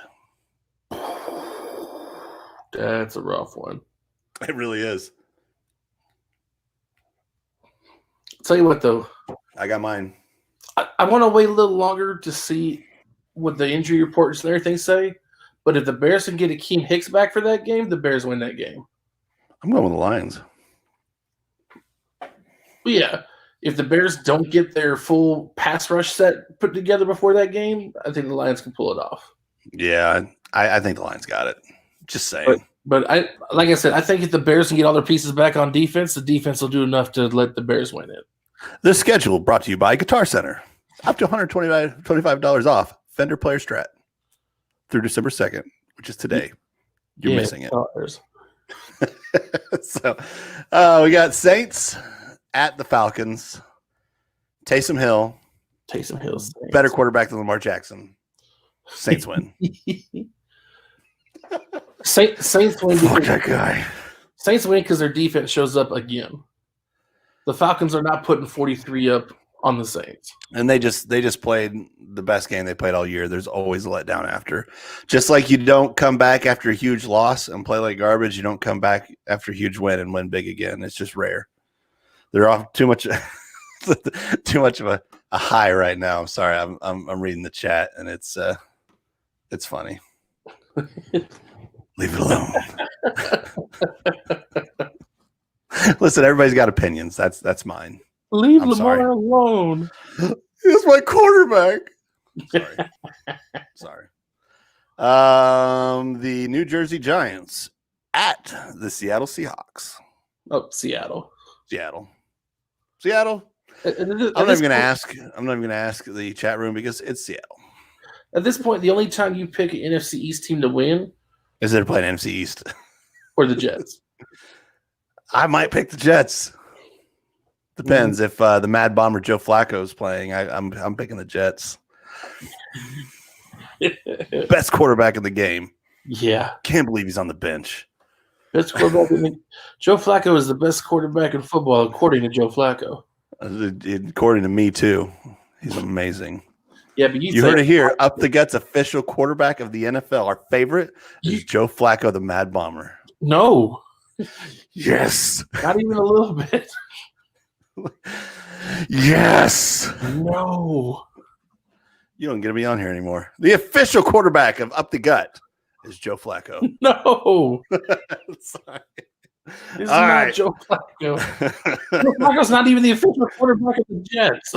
Speaker 2: That's a rough one.
Speaker 1: It really is.
Speaker 2: I'll tell you what, though.
Speaker 1: I got mine.
Speaker 2: I want to wait a little longer to see what the injury reports and everything say, But if the Bears can get Akeem Hicks back for that game, the Bears win that game.
Speaker 1: I'm going with the Lions.
Speaker 2: But yeah, if the Bears don't get their full pass rush set put together before that game, I think the Lions can pull it off.
Speaker 1: Yeah, I think the Lions got it. Just saying.
Speaker 2: But like I said, I think if the Bears can get all their pieces back on defense, the defense will do enough to let the Bears win it.
Speaker 1: This schedule brought to you by Guitar Center. Up to $125 off Fender Player Strat through December 2nd, which is today. You're missing it. So we got Saints at the Falcons. Taysom Hill.
Speaker 2: Saints.
Speaker 1: Better quarterback than Lamar Jackson. Saints win.
Speaker 2: Saints win.
Speaker 1: Fuck that guy.
Speaker 2: Saints win because their defense shows up again. The Falcons are not putting 43 up on the Saints.
Speaker 1: And they just played the best game they played all year. There's always a letdown after. Just like you don't come back after a huge loss and play like garbage, you don't come back after a huge win and win big again. It's just rare. They're off too much of a high right now. I'm sorry. I'm reading the chat and it's funny. Leave it alone. Listen, everybody's got opinions. That's mine.
Speaker 2: Leave Lamar alone.
Speaker 1: He's my quarterback. Sorry. The New Jersey Giants at the Seattle Seahawks.
Speaker 2: Oh, Seattle.
Speaker 1: I'm not even going to ask. I'm not even going to ask the chat room because it's Seattle.
Speaker 2: At this point, the only time you pick an NFC East team to win
Speaker 1: is they're playing NFC East
Speaker 2: or the Jets.
Speaker 1: I might pick the Jets. Depends if the Mad Bomber Joe Flacco is playing. I'm picking the Jets. Best quarterback in the game.
Speaker 2: Yeah,
Speaker 1: can't believe he's on the bench.
Speaker 2: Best quarterback. Joe Flacco is the best quarterback in football, according to Joe Flacco.
Speaker 1: According to me too, he's amazing.
Speaker 2: Yeah, but
Speaker 1: you heard it here. Up the Guts official quarterback of the NFL. Our favorite is Joe Flacco, the Mad Bomber.
Speaker 2: No.
Speaker 1: Yes.
Speaker 2: Not even a little bit.
Speaker 1: Yes.
Speaker 2: No.
Speaker 1: You don't get to be on here anymore. The official quarterback of Up the Gut is Joe Flacco.
Speaker 2: No.
Speaker 1: Sorry.
Speaker 2: This is not Joe Flacco. Joe Flacco's not even the official quarterback of the Jets.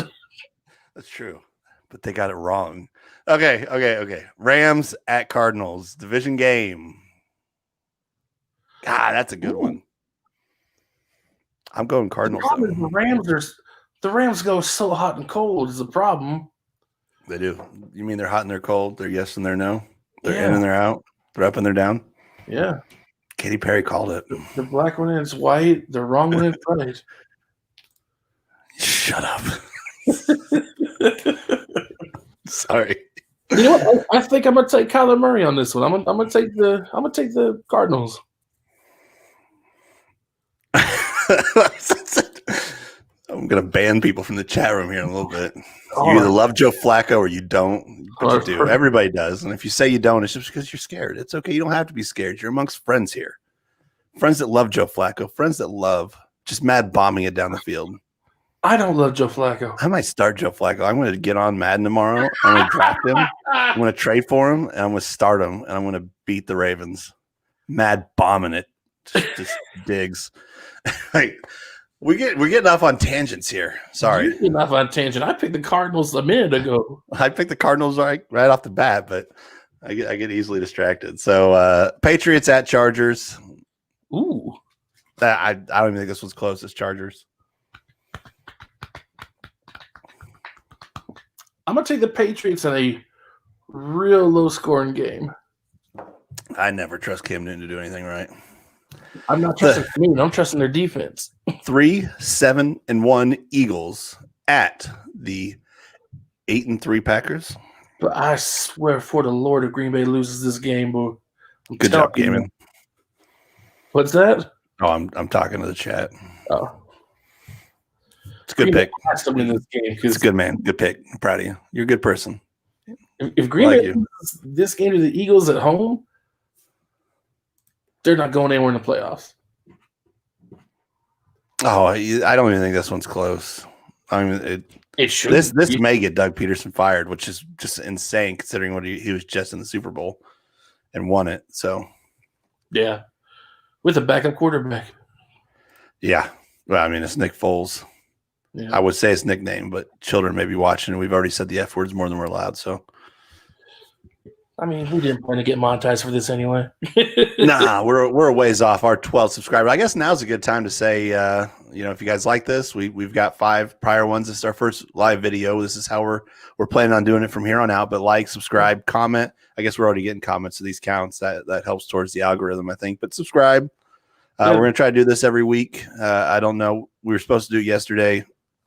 Speaker 1: That's true. But they got it wrong. Okay. Rams at Cardinals. Division game. God, that's a good one. I'm going Cardinals.
Speaker 2: The Rams go so hot and cold is the problem.
Speaker 1: They do. You mean they're hot and they're cold? They're yes and they're no? They're in and they're out? They're up and they're down?
Speaker 2: Yeah.
Speaker 1: Katy Perry called it.
Speaker 2: The black one is white. The wrong one is right.
Speaker 1: Shut up. Sorry.
Speaker 2: You know what? I think I'm gonna take Kyler Murray on this one. I'm gonna take the Cardinals.
Speaker 1: I'm gonna ban people from the chat room here in a little bit. You either love Joe Flacco or you don't. But you do. Everybody does. And if you say you don't, it's just because you're scared. It's okay. You don't have to be scared. You're amongst friends here. Friends that love Joe Flacco. Friends that love just mad bombing it down the field.
Speaker 2: I don't love Joe Flacco.
Speaker 1: I might start Joe Flacco. I'm going to get on Madden tomorrow. I'm going to draft him. I'm going to trade for him, and I'm going to start him, and I'm going to beat the Ravens. Mad bombing it. Just digs. Like, we're getting off on tangents here. Sorry.
Speaker 2: You're getting off on tangent. I picked the Cardinals a minute ago.
Speaker 1: I picked the Cardinals right off the bat, but I get easily distracted. So Patriots at Chargers.
Speaker 2: Ooh.
Speaker 1: I don't even think this was close as Chargers.
Speaker 2: I'm going to take the Patriots in a real low-scoring game.
Speaker 1: I never trust Cam Newton to do anything right.
Speaker 2: I'm not trusting Cam Newton. I'm trusting their defense.
Speaker 1: 3-7-1 Eagles at the 8-3 Packers.
Speaker 2: But I swear for the Lord, if Green Bay loses this game, boy.
Speaker 1: Good job, Gaiman.
Speaker 2: What's that?
Speaker 1: Oh, I'm talking to the chat.
Speaker 2: Oh.
Speaker 1: It's a good pick.
Speaker 2: Has to win this game.
Speaker 1: It's a good man. Good pick. I'm proud of you. You're a good person.
Speaker 2: If Green Bay loses this game to the Eagles at home, they're not going anywhere in the playoffs.
Speaker 1: Oh, I don't even think this one's close. I mean,
Speaker 2: it should.
Speaker 1: This may get Doug Peterson fired, which is just insane considering what he was just in the Super Bowl. and won it. So
Speaker 2: yeah, with a backup quarterback.
Speaker 1: Yeah. Well, I mean, it's Nick Foles.
Speaker 2: Yeah.
Speaker 1: I would say his nickname, but children may be watching, and we've already said the F words more than we're allowed. So,
Speaker 2: I mean, we didn't plan to get monetized for this anyway.
Speaker 1: nah, we're a ways off our 12 subscribers. I guess now's a good time to say, if you guys like this, we've got 5 prior ones. This is our first live video. This is how we're planning on doing it from here on out. But like, subscribe, comment. I guess we're already getting comments to these counts. That helps towards the algorithm, I think. But subscribe. We're going to try to do this every week. I don't know. We were supposed to do it yesterday.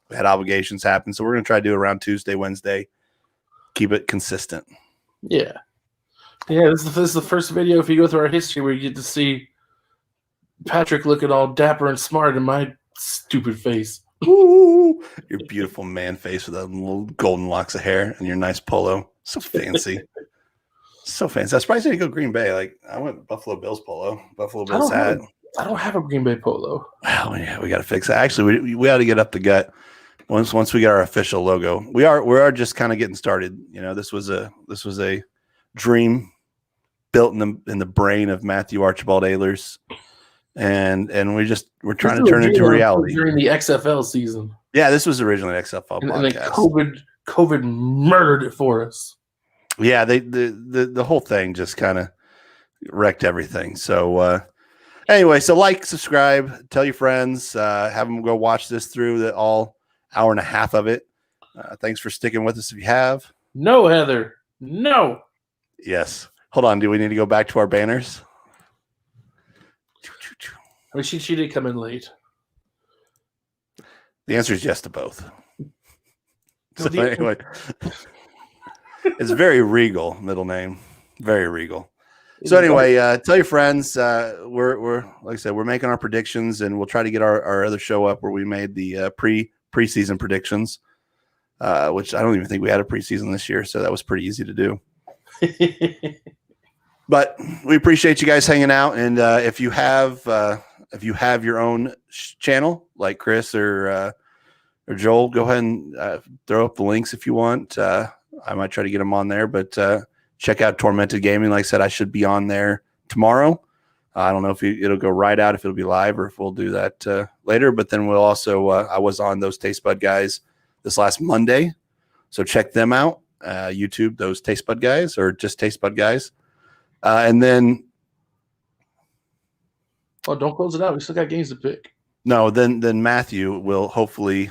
Speaker 1: We had obligations happen. So we're going to try to do it around Tuesday, Wednesday. Keep it consistent.
Speaker 2: Yeah. Yeah, this is the first video, if you go through our history, where you get to see Patrick looking all dapper and smart in my stupid face.
Speaker 1: Ooh, your beautiful man face with that little golden locks of hair and your nice polo. So fancy. So fancy. I was surprised you didn't go Green Bay. Like, I went Buffalo Bills polo, Buffalo Bills hat.
Speaker 2: I don't have a Green Bay polo.
Speaker 1: Well, yeah, we got to fix that. Actually, we ought to get up the gut once we get our official logo. We are just kind of getting started. This was a dream built in the brain of Matthew Archibald Ehlers, and we're trying to turn it into reality
Speaker 2: during the XFL season.
Speaker 1: Yeah, this was originally an XFL podcast.
Speaker 2: And then COVID murdered it for us.
Speaker 1: Yeah, the whole thing just kind of wrecked everything. So anyway, so like, subscribe, tell your friends, have them go watch this through all hour and a half of it. Thanks for sticking with us if you have.
Speaker 2: No, Heather. No.
Speaker 1: Yes. Hold on. Do we need to go back to our banners?
Speaker 2: I mean, she did come in late.
Speaker 1: The answer is yes to both. So anyway, it's very regal middle name. Very regal. So anyway, tell your friends. We're like I said, we're making our predictions, and we'll try to get our other show up where we made the preseason predictions, which I don't even think we had a preseason this year, so that was pretty easy to do. But we appreciate you guys hanging out, and if you have your own channel like Chris or Joel, go ahead and throw up the links if you want. I might try to get them on there, but check out Tormented Gaming. Like I said, I should be on there tomorrow. I don't know if it'll go right out, if it'll be live, or if we'll do that later. But then we'll also I was on those Taste Bud guys this last Monday, so check them out. YouTube, those Taste Bud guys, or just Taste Bud guys. And then,
Speaker 2: don't close it out. We still got games to pick.
Speaker 1: No, then Matthew will hopefully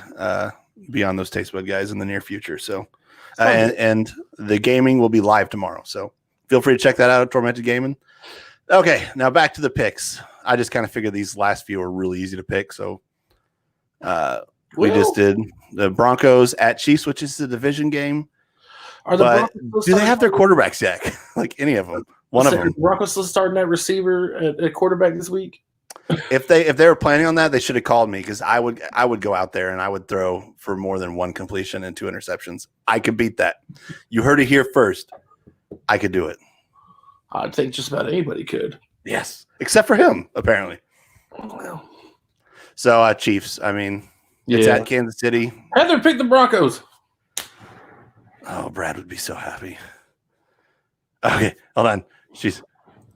Speaker 1: be on those Taste Bud guys in the near future. So, and the gaming will be live tomorrow. So feel free to check that out at Tormented Gaming. Okay, now back to the picks. I just kind of figured these last few were really easy to pick. So we just did the Broncos at Chiefs, which is the division game. Do they have their quarterbacks yet? Like any of them? One of them.
Speaker 2: Broncos still starting that receiver at quarterback this week.
Speaker 1: If they were planning on that, they should have called me, because I would go out there and I would throw for more than 1 completion and 2 interceptions. I could beat that. You heard it here first. I could do it.
Speaker 2: I think just about anybody could.
Speaker 1: Yes, except for him, apparently.
Speaker 2: Well.
Speaker 1: So Chiefs. I mean, it's at Kansas City.
Speaker 2: Heather picked the Broncos.
Speaker 1: Oh, Brad would be so happy. Okay, hold on. She's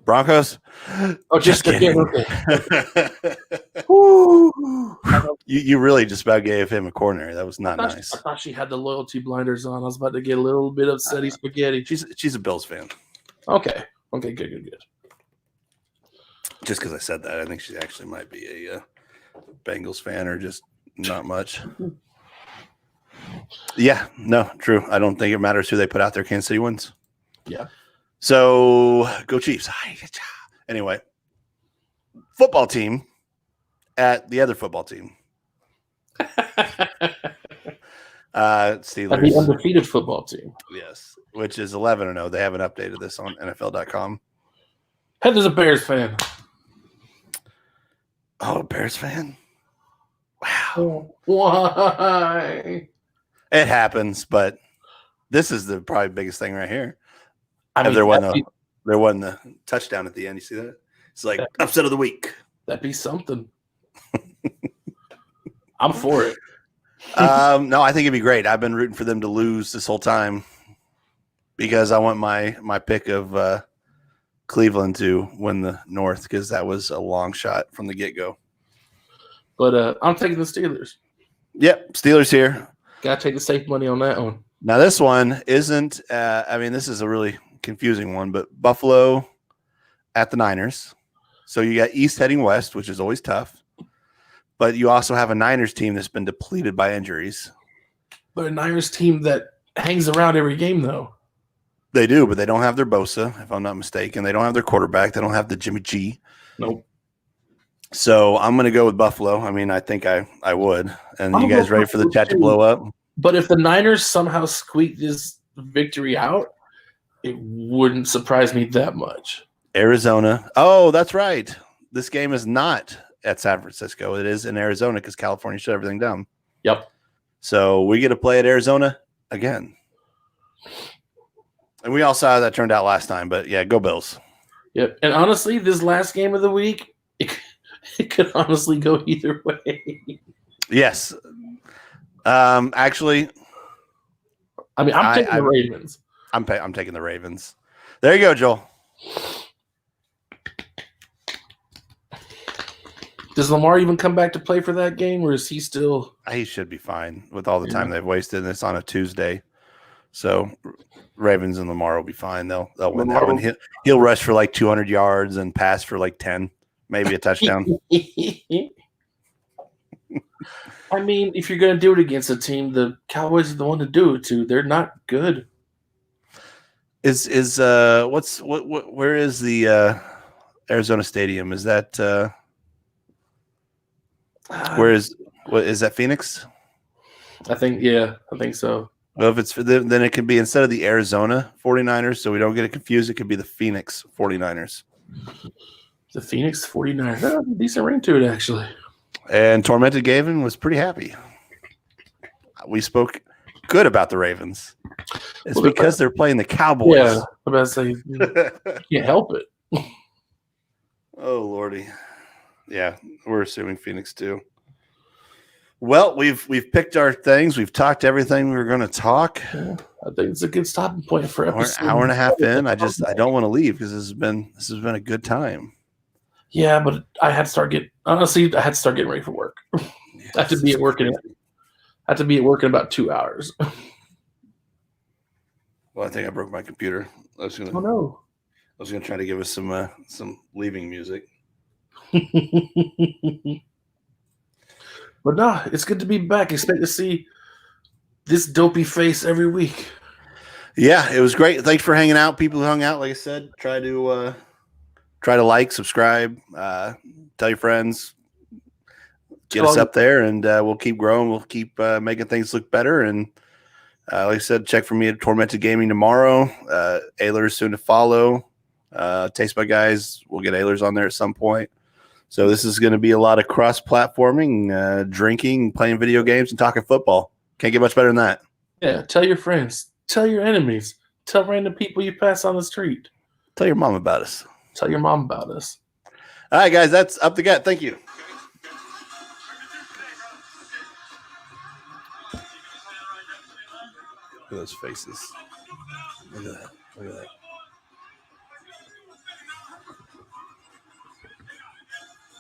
Speaker 1: Broncos.
Speaker 2: Oh, just kidding. Okay.
Speaker 1: You really just about gave him a corner. That was not nice.
Speaker 2: I thought she had the loyalty blinders on. I was about to get a little bit upsetty spaghetti.
Speaker 1: She's a Bills fan.
Speaker 2: Okay, good.
Speaker 1: Just because I said that, I think she actually might be a Bengals fan, or just not much. Yeah, no, true. I don't think it matters who they put out there. Kansas City wins.
Speaker 2: Yeah.
Speaker 1: So go Chiefs. Anyway, football team at the other football team. Steelers.
Speaker 2: The undefeated football team.
Speaker 1: Yes, which is 11-0. They haven't updated this on NFL.com.
Speaker 2: Heather's a Bears fan.
Speaker 1: Oh, Bears fan? Wow.
Speaker 2: Why?
Speaker 1: It happens, but this is the probably biggest thing right here. There wasn't the touchdown at the end. You see that? It's like upset of the week.
Speaker 2: That'd be something. I'm for it.
Speaker 1: No, I think it'd be great. I've been rooting for them to lose this whole time, because I want my pick of Cleveland to win the North because that was a long shot from the get-go.
Speaker 2: But I'm taking the Steelers.
Speaker 1: Yep, Steelers here.
Speaker 2: Got to take the safe money on that one.
Speaker 1: Now, this one isn't this is a really confusing one, but Buffalo at the Niners. So you got East heading West, which is always tough. But you also have a Niners team that's been depleted by injuries.
Speaker 2: But a Niners team that hangs around every game, though.
Speaker 1: They do, but they don't have their Bosa, if I'm not mistaken. They don't have their quarterback. They don't have the Jimmy G.
Speaker 2: Nope.
Speaker 1: So I'm going to go with Buffalo. I mean, I think I would. And you guys ready for the chat to blow up?
Speaker 2: But if the Niners somehow squeak this victory out, it wouldn't surprise me that much.
Speaker 1: Arizona. Oh, that's right. This game is not at San Francisco. It is in Arizona because California shut everything down.
Speaker 2: Yep.
Speaker 1: So we get to play at Arizona again. And we all saw how that turned out last time. But, yeah, go Bills.
Speaker 2: Yep. And honestly, this last game of the week, it could honestly go either way.
Speaker 1: Yes. Actually,
Speaker 2: I mean, I'm taking the Ravens.
Speaker 1: I'm taking the Ravens. There you go, Joel.
Speaker 2: Does Lamar even come back to play for that game, or is he still?
Speaker 1: He should be fine with all the time they've wasted. And it's on a Tuesday, so Ravens and Lamar will be fine. They'll win that one. He'll rush for like 200 yards and pass for like 10, maybe a touchdown.
Speaker 2: I mean, if you're going to do it against a team, the Cowboys are the one to do it to. They're not good.
Speaker 1: Where is the Arizona Stadium? Is that where is that Phoenix?
Speaker 2: I think so.
Speaker 1: Well, if it's then it could be instead of the Arizona 49ers, so we don't get it confused, it could be the Phoenix 49ers.
Speaker 2: The Phoenix 49ers. Oh, decent ring to it, actually.
Speaker 1: And Tormented Gavin was pretty happy. We spoke good about the Ravens. It's because they're playing the Cowboys.
Speaker 2: Yeah, I'm about to say, you can't help it.
Speaker 1: Oh, Lordy. Yeah, we're assuming Phoenix too. Well, we've picked our things. We've talked everything we were going to talk.
Speaker 2: Yeah, I think it's a good stopping point for episode.
Speaker 1: Hour and a half in. I don't want to leave because this has been a good time.
Speaker 2: Yeah, but I had to start getting ready for work. I had to be at work in about 2 hours.
Speaker 1: Well, I think I broke my computer. I was gonna try to give us some leaving music.
Speaker 2: But no, it's good to be back. Expect to see this dopey face every week.
Speaker 1: Yeah, it was great. Thanks for hanging out. People who hung out, like I said, try to like, subscribe, tell your friends, get us up there, and we'll keep growing. We'll keep making things look better. And like I said, check for me at Tormented Gaming tomorrow. Ailers soon to follow. Taste My Guys, we'll get Ailers on there at some point. So this is going to be a lot of cross-platforming, drinking, playing video games, and talking football. Can't get much better than that.
Speaker 2: Yeah, tell your friends. Tell your enemies. Tell random people you pass on the street.
Speaker 1: Tell your mom about us.
Speaker 2: Tell your mom about us.
Speaker 1: All right, guys, that's Up the Gut. Thank you. Look at those faces. Look at that. Look at that.